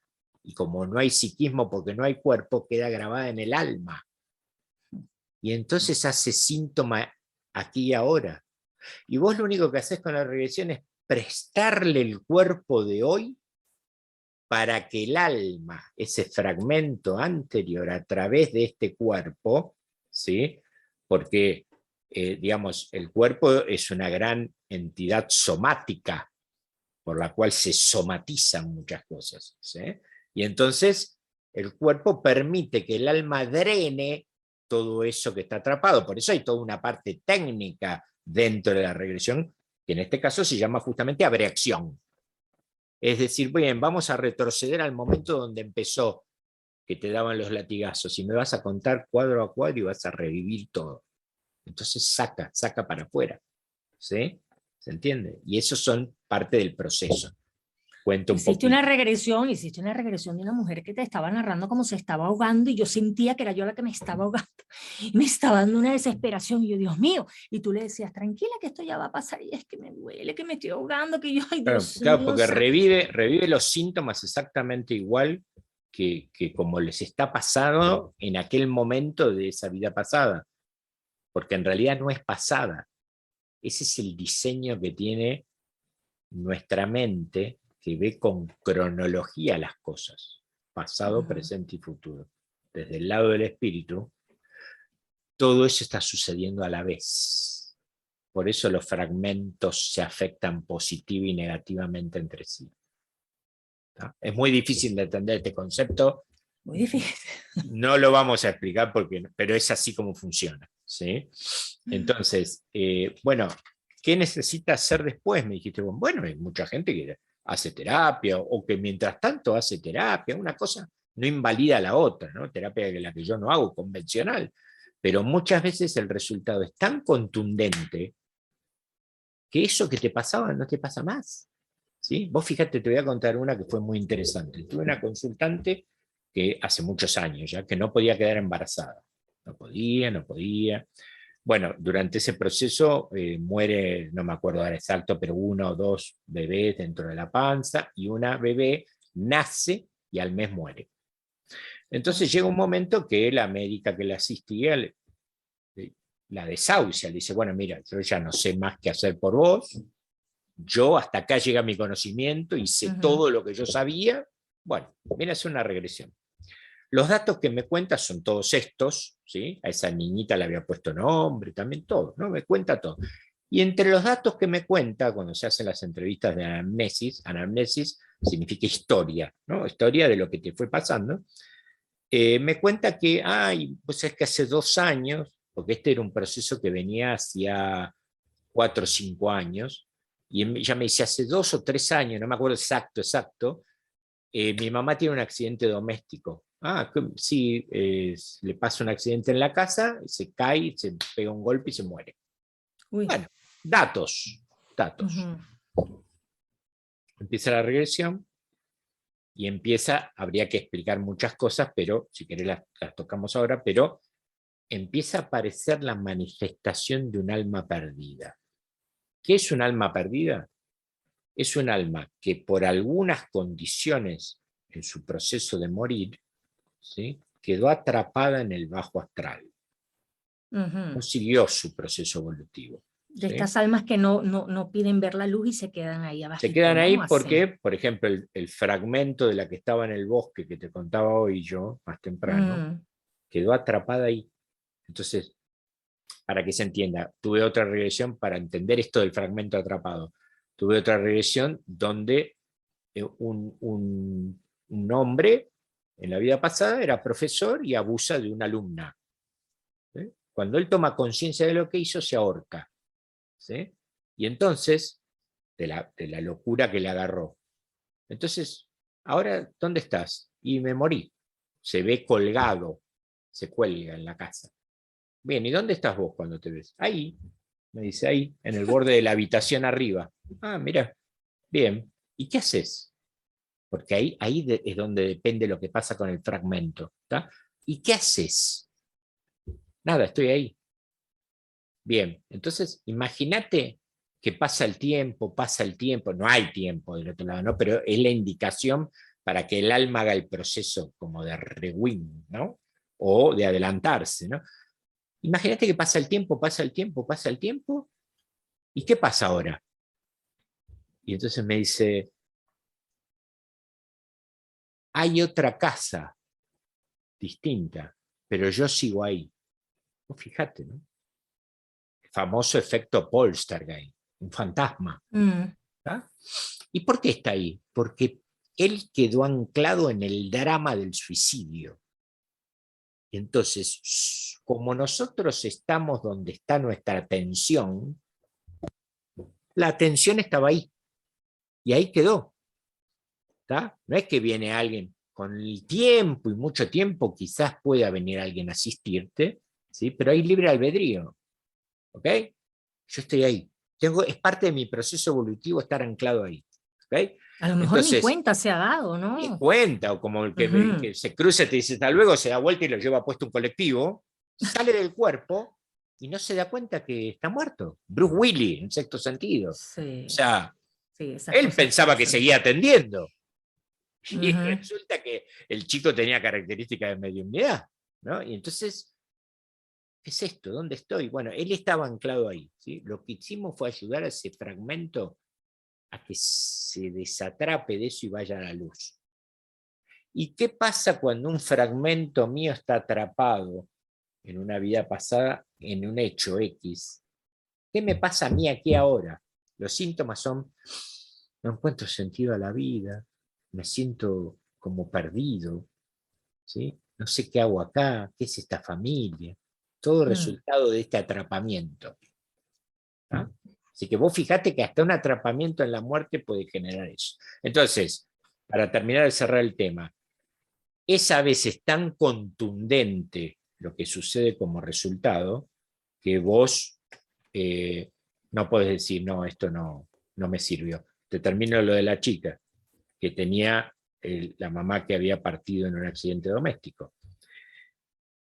y como no hay psiquismo porque no hay cuerpo, queda grabada en el alma. Y entonces hace síntoma aquí y ahora. Y vos lo único que haces con la regresión es prestarle el cuerpo de hoy para que el alma, ese fragmento anterior a través de este cuerpo, ¿sí? Porque, digamos, el cuerpo es una gran entidad somática, por la cual se somatizan muchas cosas, ¿sí? Y entonces el cuerpo permite que el alma drene todo eso que está atrapado. Por eso hay toda una parte técnica dentro de la regresión, que en este caso se llama justamente abreacción. Es decir, bien, vamos a retroceder al momento donde empezó, que te daban los latigazos, y me vas a contar cuadro a cuadro y vas a revivir todo. Entonces saca para afuera. ¿Sí? ¿Se entiende? Y eso son parte del proceso. Cuento un poquito. Hiciste una regresión de una mujer que te estaba narrando cómo se estaba ahogando y yo sentía que era yo la que me estaba ahogando. Y me estaba dando una desesperación y yo, Dios mío, y tú le decías, tranquila que esto ya va a pasar y es que me duele, que me estoy ahogando, que yo, ay Claro, Dios claro, mío, porque revive los síntomas exactamente igual que como les está pasando en aquel momento de esa vida pasada, porque en realidad no es pasada. Ese es el diseño que tiene nuestra mente, que ve con cronología las cosas, pasado, presente y futuro. Desde el lado del espíritu, todo eso está sucediendo a la vez. Por eso los fragmentos se afectan positiva y negativamente entre sí. ¿Tá? Es muy difícil de entender este concepto. muy difícil. No lo vamos a explicar, pero es así como funciona. ¿Sí? Entonces, bueno, ¿qué necesita hacer después? Me dijiste, bueno, hay mucha gente que hace terapia o que mientras tanto hace terapia, una cosa no invalida la otra, ¿no? Terapia que la que yo no hago, convencional, pero muchas veces el resultado es tan contundente que eso que te pasaba no te pasa más. ¿Sí? Vos fíjate, te voy a contar una que fue muy interesante. Tuve una consultante que hace muchos años ya, que no podía quedar embarazada. No podía, no podía. Bueno, durante ese proceso muere, no me acuerdo ahora exacto, pero 1 o 2 bebés dentro de la panza y una bebé nace y al mes muere. Entonces llega un momento que la médica que la asistía la desahucia, le dice, bueno, mira, yo ya no sé más qué hacer por vos, yo hasta acá llega mi conocimiento y sé todo lo que yo sabía. Bueno, viene a hacer una regresión. Los datos que me cuenta son todos estos, ¿sí? A esa niñita le había puesto nombre, también todo, ¿no? Me cuenta todo. Y entre los datos que me cuenta, cuando se hacen las entrevistas de anamnesis significa historia, ¿no? Historia de lo que te fue pasando. Me cuenta que, pues es que hace 2 años, porque este era un proceso que venía hacia 4 o 5 años, y ella me dice, hace 2 o 3 años, no me acuerdo exacto, mi mamá tiene un accidente doméstico. Sí, le pasa un accidente en la casa, se cae, se pega un golpe y se muere. Uy. Bueno, datos. Empieza la regresión y habría que explicar muchas cosas, pero si querés las tocamos ahora, pero empieza a aparecer la manifestación de un alma perdida. ¿Qué es un alma perdida? Es un alma que por algunas condiciones en su proceso de morir, ¿sí?, quedó atrapada en el bajo astral. No siguió su proceso evolutivo. De ¿sí? estas almas que no piden ver la luz y se quedan ahí abajo. Se quedan ahí porque, por ejemplo, el fragmento de la que estaba en el bosque que te contaba hoy yo, más temprano, quedó atrapada ahí. Entonces, para que se entienda, tuve otra regresión para entender esto del fragmento atrapado. Tuve otra regresión donde un hombre en la vida pasada era profesor y abusa de una alumna. ¿sí? Cuando él toma conciencia de lo que hizo, se ahorca. ¿sí? Y entonces, de la locura que le agarró. Entonces, ahora, ¿dónde estás? Y me morí. Se ve colgado, se cuelga en la casa. Bien, ¿y dónde estás vos cuando te ves? Ahí, me dice, ahí, en el borde de la habitación arriba. Mira, bien. ¿Y qué haces? Porque ahí es donde depende lo que pasa con el fragmento. ¿tá? ¿Y qué haces? Nada, estoy ahí. Bien, entonces imagínate que pasa el tiempo, no hay tiempo del otro lado, ¿no? Pero es la indicación para que el alma haga el proceso como de rewind, ¿no? O de adelantarse, ¿no? Imagínate que pasa el tiempo, ¿y qué pasa ahora? Y entonces me dice, hay otra casa distinta, pero yo sigo ahí. Fíjate, ¿no? El famoso efecto Poltergeist, un fantasma. ¿tá? ¿Y por qué está ahí? Porque él quedó anclado en el drama del suicidio. Entonces, como nosotros estamos donde está nuestra atención, la atención estaba ahí. Y ahí quedó. ¿tá? No es que viene alguien con el tiempo y mucho tiempo, quizás pueda venir alguien a asistirte, ¿sí? Pero hay libre albedrío. ¿Ok? Yo estoy ahí. Es parte de mi proceso evolutivo estar anclado ahí. ¿Ok? A lo mejor ni cuenta se ha dado, ¿no? Ni cuenta, o como el que se cruza y te dice hasta luego, se da vuelta y lo lleva puesto un colectivo, sale del cuerpo y no se da cuenta que está muerto. Bruce Willis, en sexto sentido. Sí. O sea, sí, él pensaba que seguía atendiendo. Y resulta que el chico tenía características de mediunidad. ¿no? Y entonces, ¿qué es esto? ¿Dónde estoy? Bueno, él estaba anclado ahí. ¿sí? Lo que hicimos fue ayudar a ese fragmento a que se desatrape de eso y vaya a la luz. ¿Y qué pasa cuando un fragmento mío está atrapado en una vida pasada, en un hecho X? ¿Qué me pasa a mí aquí ahora? Los síntomas son, no encuentro sentido a la vida, me siento como perdido, ¿sí? No sé qué hago acá, qué es esta familia. Todo resultado de este atrapamiento. ¿Ah? Así que vos fijate que hasta un atrapamiento en la muerte puede generar eso. Entonces, para terminar de cerrar el tema, es a veces tan contundente lo que sucede como resultado que vos no podés decir, no, esto no me sirvió. Te termino lo de la chica, que tenía la mamá que había partido en un accidente doméstico.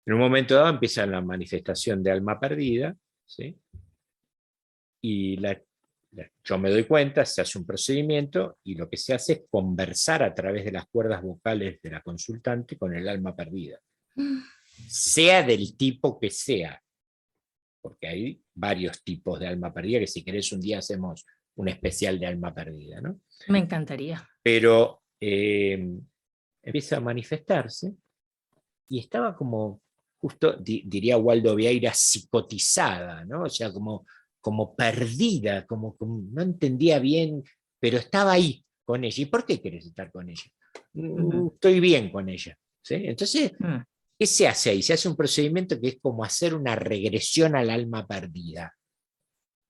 En un momento dado empieza la manifestación de alma perdida, ¿sí? Y yo me doy cuenta, se hace un procedimiento y lo que se hace es conversar a través de las cuerdas vocales de la consultante con el alma perdida, sea del tipo que sea, porque hay varios tipos de alma perdida, que si querés un día hacemos un especial de alma perdida, ¿no? Me encantaría. Pero empieza a manifestarse y estaba como, justo diría Waldo Vieira, psicotizada, ¿no? O sea, como perdida, como no entendía bien, pero estaba ahí con ella. ¿Y por qué querés estar con ella? Estoy bien con ella. ¿Sí? Entonces, ¿qué se hace ahí? Se hace un procedimiento que es como hacer una regresión al alma perdida.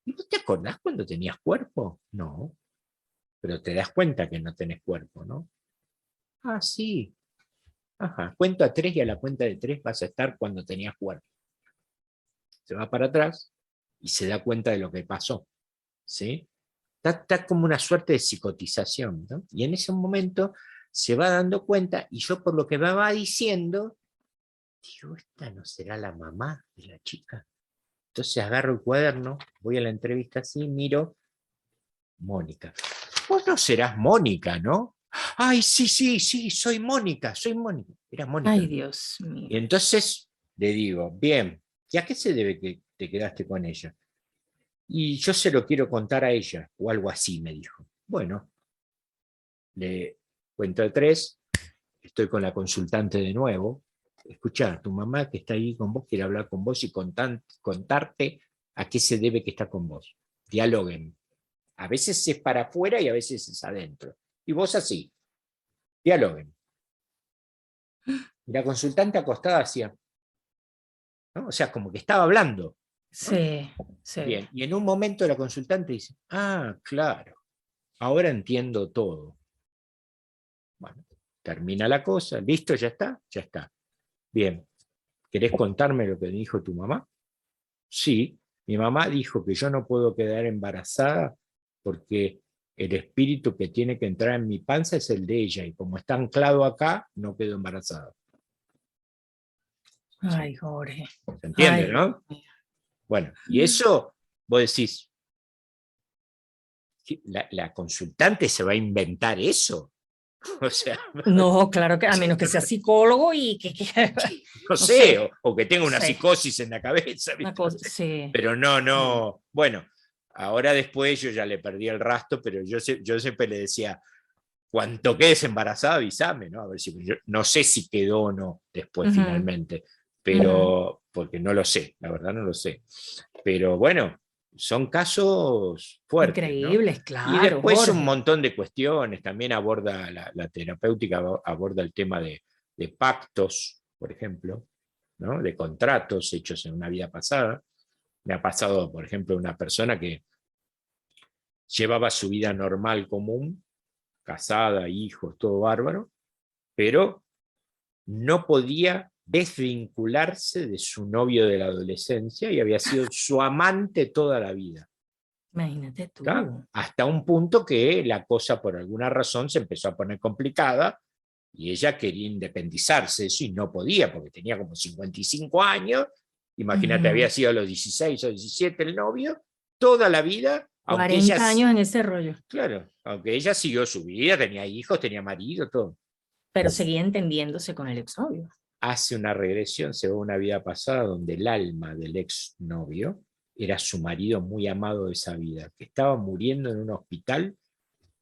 ¿Y vos te acordás cuando tenías cuerpo? No, pero te das cuenta que no tenés cuerpo, ¿no? Ah, sí. Ajá. Cuento a 3 y a la cuenta de 3 vas a estar cuando tenías cuerpo. Se va para atrás y se da cuenta de lo que pasó. ¿Sí? Está como una suerte de psicotización, ¿no? Y en ese momento se va dando cuenta, y yo por lo que me va diciendo, digo, esta no será la mamá de la chica. Entonces agarro el cuaderno, voy a la entrevista así, miro, Mónica. Vos no serás Mónica, ¿no? Ay, sí, soy Mónica. Era Mónica. Ay, Dios mío. Y entonces le digo, bien, ¿y a qué se debe que te quedaste con ella? Y yo se lo quiero contar a ella, o algo así, me dijo. Bueno, le cuento de 3, estoy con la consultante de nuevo. Escuchá, tu mamá que está ahí con vos quiere hablar con vos y contarte a qué se debe que está con vos. Dialoguen. A veces es para afuera y a veces es adentro. Y vos así, dialoguen. Y la consultante acostada hacía, ¿no? O sea, como que estaba hablando, ¿no? Sí, sí. Bien, y en un momento la consultante dice, ah, claro, ahora entiendo todo. Bueno, termina la cosa, listo, ya está, ya está. Bien, ¿querés contarme lo que dijo tu mamá? Sí, mi mamá dijo que yo no puedo quedar embarazada porque el espíritu que tiene que entrar en mi panza es el de ella, y como está anclado acá, no quedo embarazada. Ay, Jorge. ¿Se entiende, Ay, no? Bueno, y eso, vos decís, la consultante se va a inventar eso. O sea, no, claro que a menos que sea psicólogo y que no no sé, sé, o que tenga no una sé, psicosis en la cabeza, una ¿viste? No cosa, sé. sí. Pero no, Mm. no. Bueno, ahora después yo ya le perdí el rastro, pero yo siempre le decía, cuanto quedes embarazada, avísame, ¿no? A ver si yo no sé si quedó o no después Ujú, finalmente, ujú. pero porque no lo sé, la verdad no lo sé. Pero bueno, son casos fuertes, ¿no? Increíbles, Y claro, después un Jorge. montón de cuestiones, también aborda la terapéutica, aborda el tema de pactos, por ejemplo, ¿no? De contratos hechos en una vida pasada. Me ha pasado, por ejemplo, una persona que llevaba su vida normal común, casada, hijos, todo bárbaro, pero no podía desvincularse de su novio de la adolescencia y había sido su amante toda la vida. Imagínate ¿Tá? tú. Hasta un punto que la cosa por alguna razón se empezó a poner complicada y ella quería independizarse de eso y no podía porque tenía como 55 años. Imagínate, Ujú. había sido a los 16 o 17 el novio, toda la vida, aunque ella, 40 años en ese rollo, claro, aunque ella siguió su vida, tenía hijos, tenía marido, todo. pero seguía entendiéndose con el exnovio. Hace una regresión, se va a una vida pasada donde el alma del exnovio era su marido muy amado de esa vida, que estaba muriendo en un hospital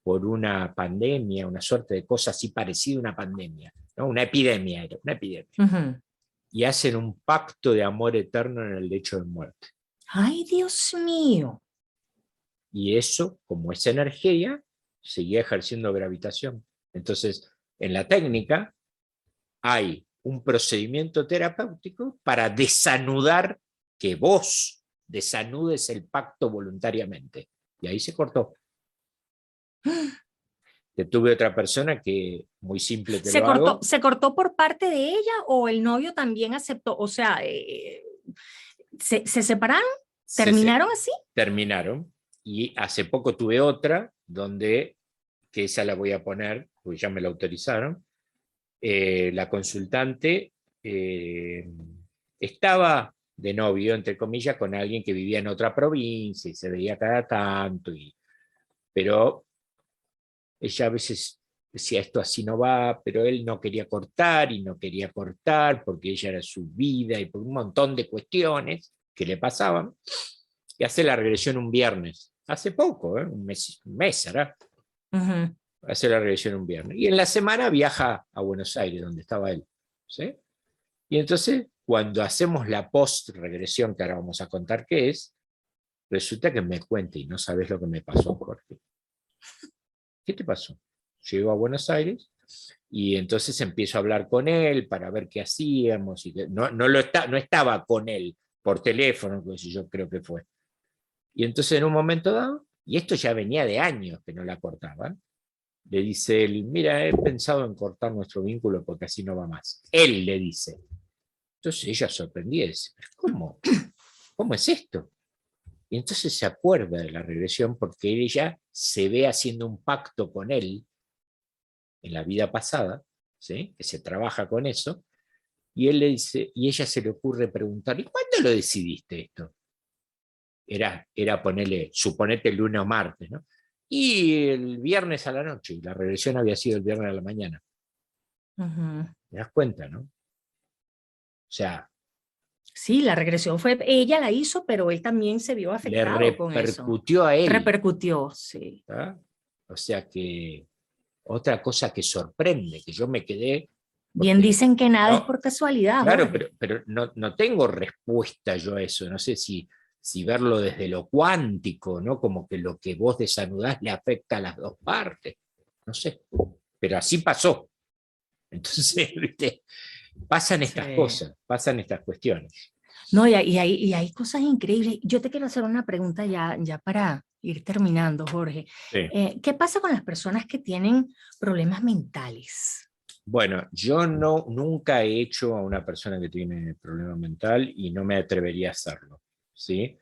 por una pandemia, una suerte de cosa así parecida a una pandemia, ¿no? Una epidemia era, una epidemia. Ujú. Y hacen un pacto de amor eterno en el lecho de muerte. Ay, Dios mío. Y eso, como es energía, seguía ejerciendo gravitación. Entonces, en la técnica hay un procedimiento terapéutico para desanudar que vos desanudes el pacto voluntariamente. Y ahí se cortó. Tuve otra persona que, muy simple que lo hago. ¿Se cortó por parte de ella o el novio también aceptó? O sea, ¿se separaron? ¿Terminaron así? Terminaron. Y hace poco tuve otra, donde, que esa la voy a poner, porque ya me la autorizaron, la consultante estaba de novio, entre comillas, con alguien que vivía en otra provincia y se veía cada tanto, pero ella a veces decía esto así no va, pero él no quería cortar y no quería cortar porque ella era su vida y por un montón de cuestiones que le pasaban. Y hace la regresión un viernes, hace poco, un mes ¿verdad? Hace la regresión un viernes. Y en la semana viaja a Buenos Aires, donde estaba él. ¿Sí? Y entonces, cuando hacemos la post-regresión, que ahora vamos a contar qué es, resulta que me cuenta, y no sabes lo que me pasó, Jorge. ¿Qué te pasó? Llego a Buenos Aires y entonces empiezo a hablar con él para ver qué hacíamos. Y no estaba con él por teléfono, pues yo creo que fue. Y entonces en un momento dado, y esto ya venía de años que no la cortaban, le dice él, mira, he pensado en cortar nuestro vínculo porque así no va más. Él le dice. Entonces ella sorprendida dice, ¿cómo? ¿Cómo es esto? Y entonces se acuerda de la regresión porque ella se ve haciendo un pacto con él en la vida pasada, ¿sí? Que se trabaja con eso, y él le dice, y ella se le ocurre preguntar, ¿y cuándo lo decidiste esto? Era ponerle, suponete el lunes o martes, ¿no? Y el viernes a la noche, y la regresión había sido el viernes a la mañana. ¿Te das cuenta, no? O sea, sí, la regresión fue, ella la hizo, pero él también se vio le afectado con eso. repercutió a él. Repercutió, sí. ¿Ah? O sea que otra cosa que sorprende, que yo me quedé. Bien dicen que nada es por casualidad, claro, Jorge. pero no tengo respuesta yo a eso. No sé si verlo desde lo cuántico, ¿no? Como que lo que vos desanudás le afecta a las dos partes. No sé. Pero así pasó. Entonces, ¿viste? Pasan estas cosas, pasan estas cuestiones. No, y hay cosas increíbles. Yo te quiero hacer una pregunta ya para ir terminando, Jorge. Sí. ¿Qué pasa con las personas que tienen problemas mentales? Bueno, yo nunca he hecho a una persona que tiene problema mental y no me atrevería a hacerlo, ¿sí?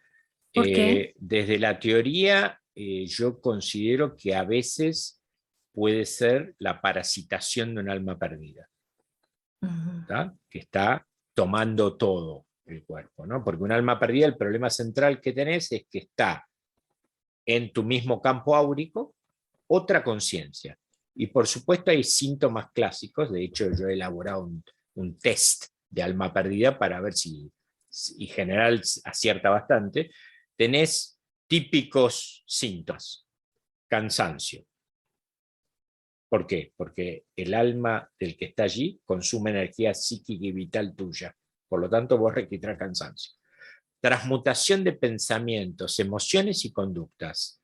¿Por qué? Desde la teoría, yo considero que a veces puede ser la parasitación de un alma perdida, ¿tá? Que está tomando todo el cuerpo, ¿no? Porque un alma perdida, el problema central que tenés es que está en tu mismo campo áurico otra conciencia. Y por supuesto hay síntomas clásicos, de hecho yo he elaborado un test de alma perdida para ver si en general acierta bastante. Tenés típicos síntomas, cansancio. ¿Por qué? Porque el alma del que está allí consume energía psíquica y vital tuya, por lo tanto vos requitrás cansancio. Transmutación de pensamientos, emociones y conductas,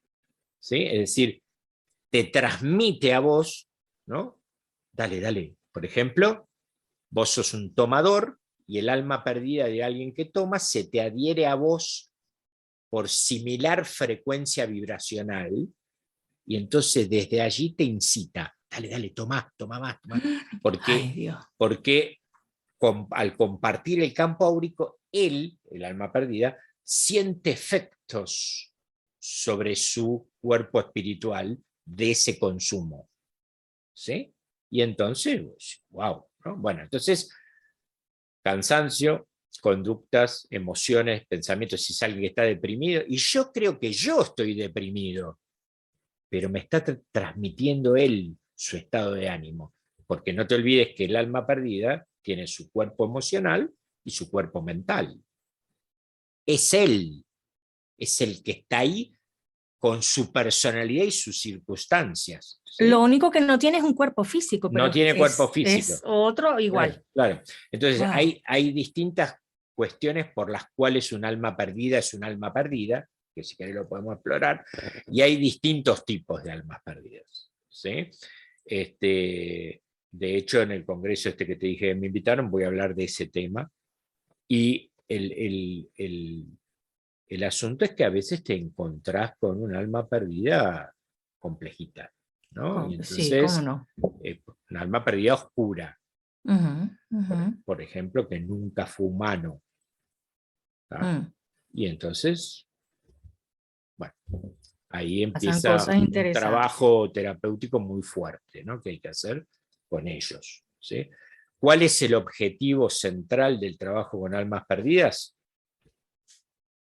¿sí? Es decir, te transmite a vos, ¿no? Dale. Por ejemplo, vos sos un tomador y el alma perdida de alguien que toma se te adhiere a vos por similar frecuencia vibracional y entonces desde allí te incita, dale, toma más. Ay, Dios. Porque al compartir el campo áurico, el alma perdida, siente efectos sobre su cuerpo espiritual de ese consumo. ¿Sí? Y entonces, wow, ¿no? Bueno, entonces, cansancio, conductas, emociones, pensamientos, si es alguien que está deprimido, y yo creo que yo estoy deprimido, pero me está transmitiendo él su estado de ánimo, porque no te olvides que el alma perdida tiene su cuerpo emocional y su cuerpo mental. Es él, es el que está ahí con su personalidad y sus circunstancias. ¿Sí? Lo único que no tiene es un cuerpo físico, pero no tiene cuerpo físico. Es otro igual. Claro. Entonces, Wow. hay distintas cuestiones por las cuales un alma perdida es un alma perdida, que si querés lo podemos explorar, y hay distintos tipos de almas perdidas. ¿Sí? De hecho, en el congreso que te dije me invitaron, voy a hablar de ese tema, y El asunto es que a veces te encontrás con un alma perdida complejita, ¿no? Y Sí, cómo entonces, no. un alma perdida oscura, Ujú, ujú, por ejemplo, que nunca fue humano. ¿Tá? mm. Y entonces, bueno, ahí Pasan empieza cosas un interesantes. trabajo terapéutico muy fuerte, ¿no? Que hay que hacer con ellos, ¿sí? ¿Cuál es el objetivo central del trabajo con almas perdidas?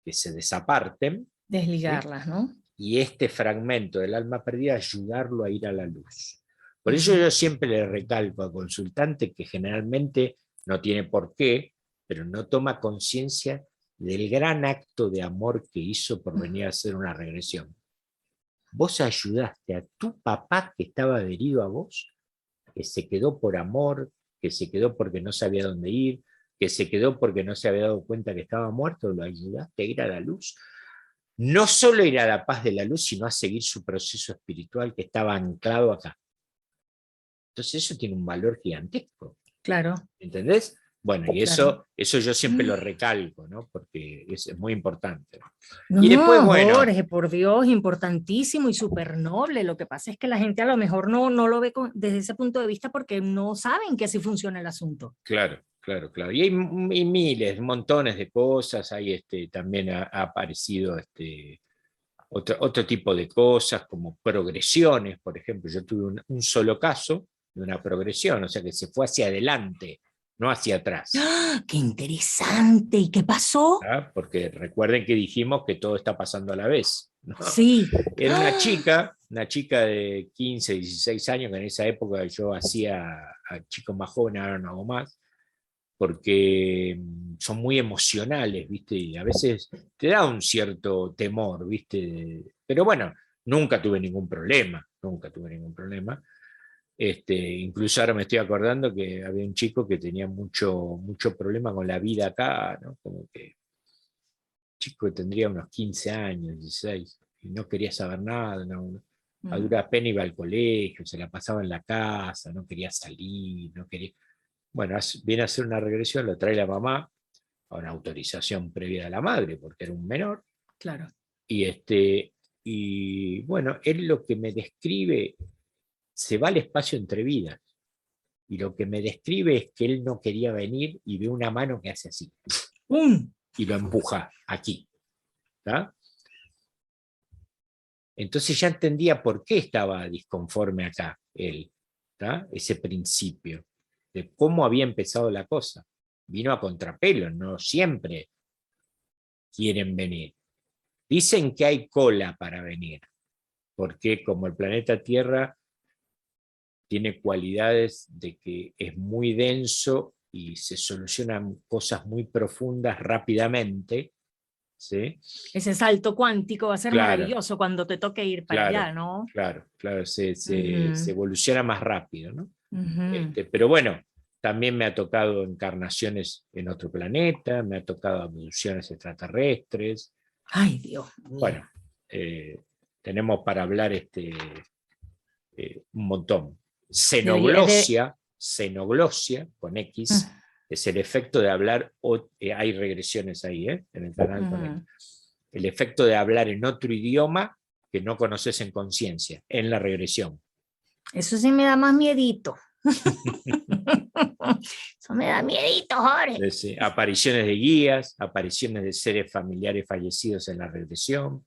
Que se desaparten, ¿sí? Desligarlas, ¿no? Y este fragmento del alma perdida ayudarlo a ir a la luz. Por eso Ujú. yo siempre le recalco al consultante que generalmente no tiene por qué, pero no toma conciencia del gran acto de amor que hizo por venir a hacer una regresión. Vos ayudaste a tu papá que estaba adherido a vos, que se quedó por amor, que se quedó porque no sabía dónde ir, que se quedó porque no se había dado cuenta que estaba muerto, lo ayudaste a ir a la luz. No solo ir a la paz de la luz, sino a seguir su proceso espiritual que estaba anclado acá. Entonces eso tiene un valor gigantesco. Claro, ¿Entendés? Bueno, y claro. eso yo siempre lo Mm. recalco, ¿no? Porque es muy importante. Y después, No, bueno, Jorge, por Dios, importantísimo y súper noble. Lo que pasa es que la gente a lo mejor no lo ve desde ese punto de vista porque no saben que así funciona el asunto. claro, claro, claro. Y hay miles, montones de cosas. Hay también ha aparecido otro tipo de cosas, como progresiones, por ejemplo. Yo tuve un solo caso de una progresión, o sea que se fue hacia adelante, no hacia atrás. ¡Ah! ¡Qué interesante! ¿Y qué pasó? ¿Ah? Porque recuerden que dijimos que todo está pasando a la vez, ¿no? Sí. Era ¡Ah! una chica de 15, 16 años, que en esa época yo hacía a chicos más jóvenes, ahora no hago más, porque son muy emocionales, ¿viste? Y a veces te da un cierto temor, ¿viste? Pero bueno, nunca tuve ningún problema, nunca tuve ningún problema. Incluso ahora me estoy acordando que había un chico que tenía mucho problema con la vida acá, ¿no? Como que chico que tendría unos 15 años, 16, y no quería saber nada, a Mm. dura pena iba al colegio, se la pasaba en la casa, no quería salir, no quería... Bueno, viene a hacer una regresión, lo trae la mamá, a una autorización previa de la madre, porque era un menor, Claro. y, y bueno, él lo que me describe, se va al espacio entre vidas, y lo que me describe es que él no quería venir y ve una mano que hace así, ¡Um! y lo empuja aquí, ¿está? Entonces ya entendía por qué estaba disconforme acá él, ¿tá? Ese principio de cómo había empezado la cosa. Vino a contrapelo, no siempre quieren venir. Dicen que hay cola para venir, porque como el planeta Tierra tiene cualidades de que es muy denso y se solucionan cosas muy profundas rápidamente, ¿sí? Ese salto cuántico va a ser Claro, maravilloso cuando te toque ir para claro, allá, ¿no? claro, se Ujú, evoluciona más rápido, ¿no? ujú. Pero bueno, también me ha tocado encarnaciones en otro planeta, me ha tocado abducciones extraterrestres. Ay, Dios mío. Bueno, eh, tenemos para hablar un montón. Debería, Xenoglosia, con X, es el efecto de hablar, hay regresiones ahí, en el canal con X. ujú. El efecto de hablar en otro idioma que no conoces en conciencia, en la regresión. Eso sí me da más miedito. Eso me da miedito, Jorge. Apariciones de guías, apariciones de seres familiares fallecidos en la regresión.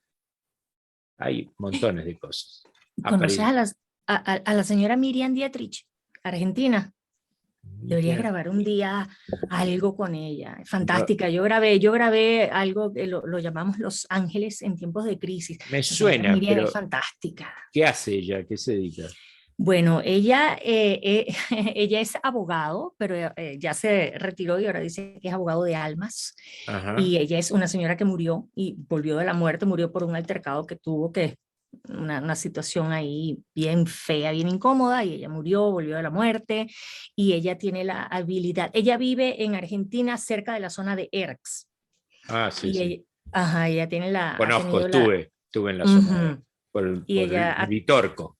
Hay montones de cosas. ¿Conoces a la señora Miriam Dietrich, argentina? Deberías Miriam, grabar un día algo con ella. no, Fantástica. Yo grabé algo que lo llamamos Los Ángeles en tiempos de crisis. me La señora suena, Miriam es pero fantástica. ¿qué hace ella? ¿Qué se dedica? Bueno, ella es abogado, pero ya se retiró y ahora dice que es abogado de almas. Ajá. Y ella es una señora que murió y volvió de la muerte, murió por un altercado que tuvo, que una situación ahí bien fea, bien incómoda, y ella murió, volvió de la muerte, y ella tiene la habilidad. Ella vive en Argentina, cerca de la zona de Erx, Ah, sí, y sí. ella tiene ha Conozco, tenido estuve en la zona ujú, y por ella Vitorco.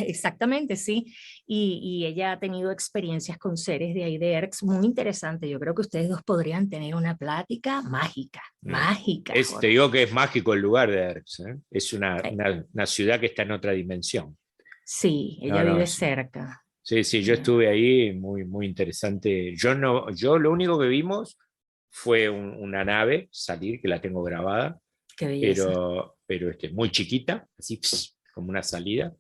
Exactamente, sí. Y ella ha tenido experiencias con seres de ahí de ERCS muy interesantes. Yo creo que ustedes dos podrían tener una plática mágica, mágica, Te Jorge. digo que es mágico el lugar de Erx, ¿eh? Es Eh, una ciudad que está en otra dimensión. Sí, No, ella no, vive cerca. sí, sí, yo Ya, estuve ahí, muy, muy interesante. Yo lo único que vimos fue una nave salir, que la tengo grabada, qué belleza. pero muy chiquita, así como una salida,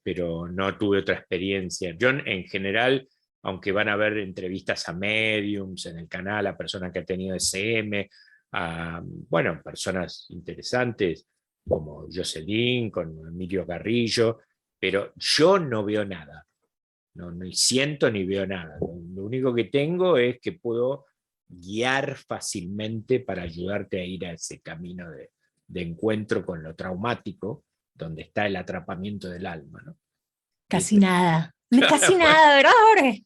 pero no tuve otra experiencia. Yo en general, aunque van a ver entrevistas a mediums en el canal, a personas que han tenido SM, a, bueno, personas interesantes como Jocelyn, con Emilio Carrillo, pero yo no veo nada, no, ni siento ni veo nada. Lo único que tengo es que puedo guiar fácilmente para ayudarte a ir a ese camino de encuentro con lo traumático, donde está el atrapamiento del alma, ¿no? Casi ¿Viste? nada. Casi Bueno, nada, ¿verdad, Jorge?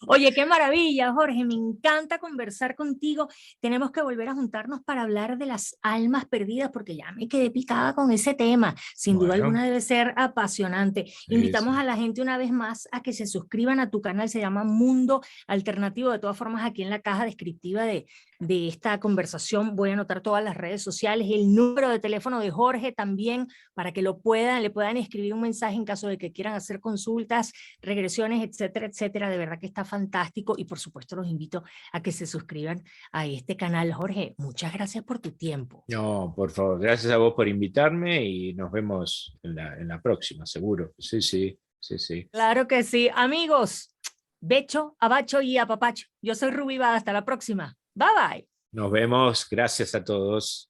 Oye, qué maravilla, Jorge, me encanta conversar contigo. Tenemos que volver a juntarnos para hablar de las almas perdidas, porque ya me quedé picada con ese tema. Sin duda bueno, alguna debe ser apasionante. sí, Invitamos sí. a la gente una vez más a que se suscriban a tu canal, se llama Mundo Alternativo. De todas formas, aquí en la caja descriptiva de esta conversación voy a anotar todas las redes sociales, el número de teléfono de Jorge también, para que le puedan escribir un mensaje en caso de que quieran hacer consultas, regresiones, etcétera, etcétera. De verdad que está fantástico y por supuesto los invito a que se suscriban a este canal. Jorge, muchas gracias por tu tiempo. No, por favor, gracias a vos por invitarme y nos vemos en la próxima, seguro. Sí, sí, sí, sí. Claro que sí. Amigos, becho, abacho y apapacho. Yo soy Rubí Bada. Hasta la próxima. Bye bye. Nos vemos, gracias a todos.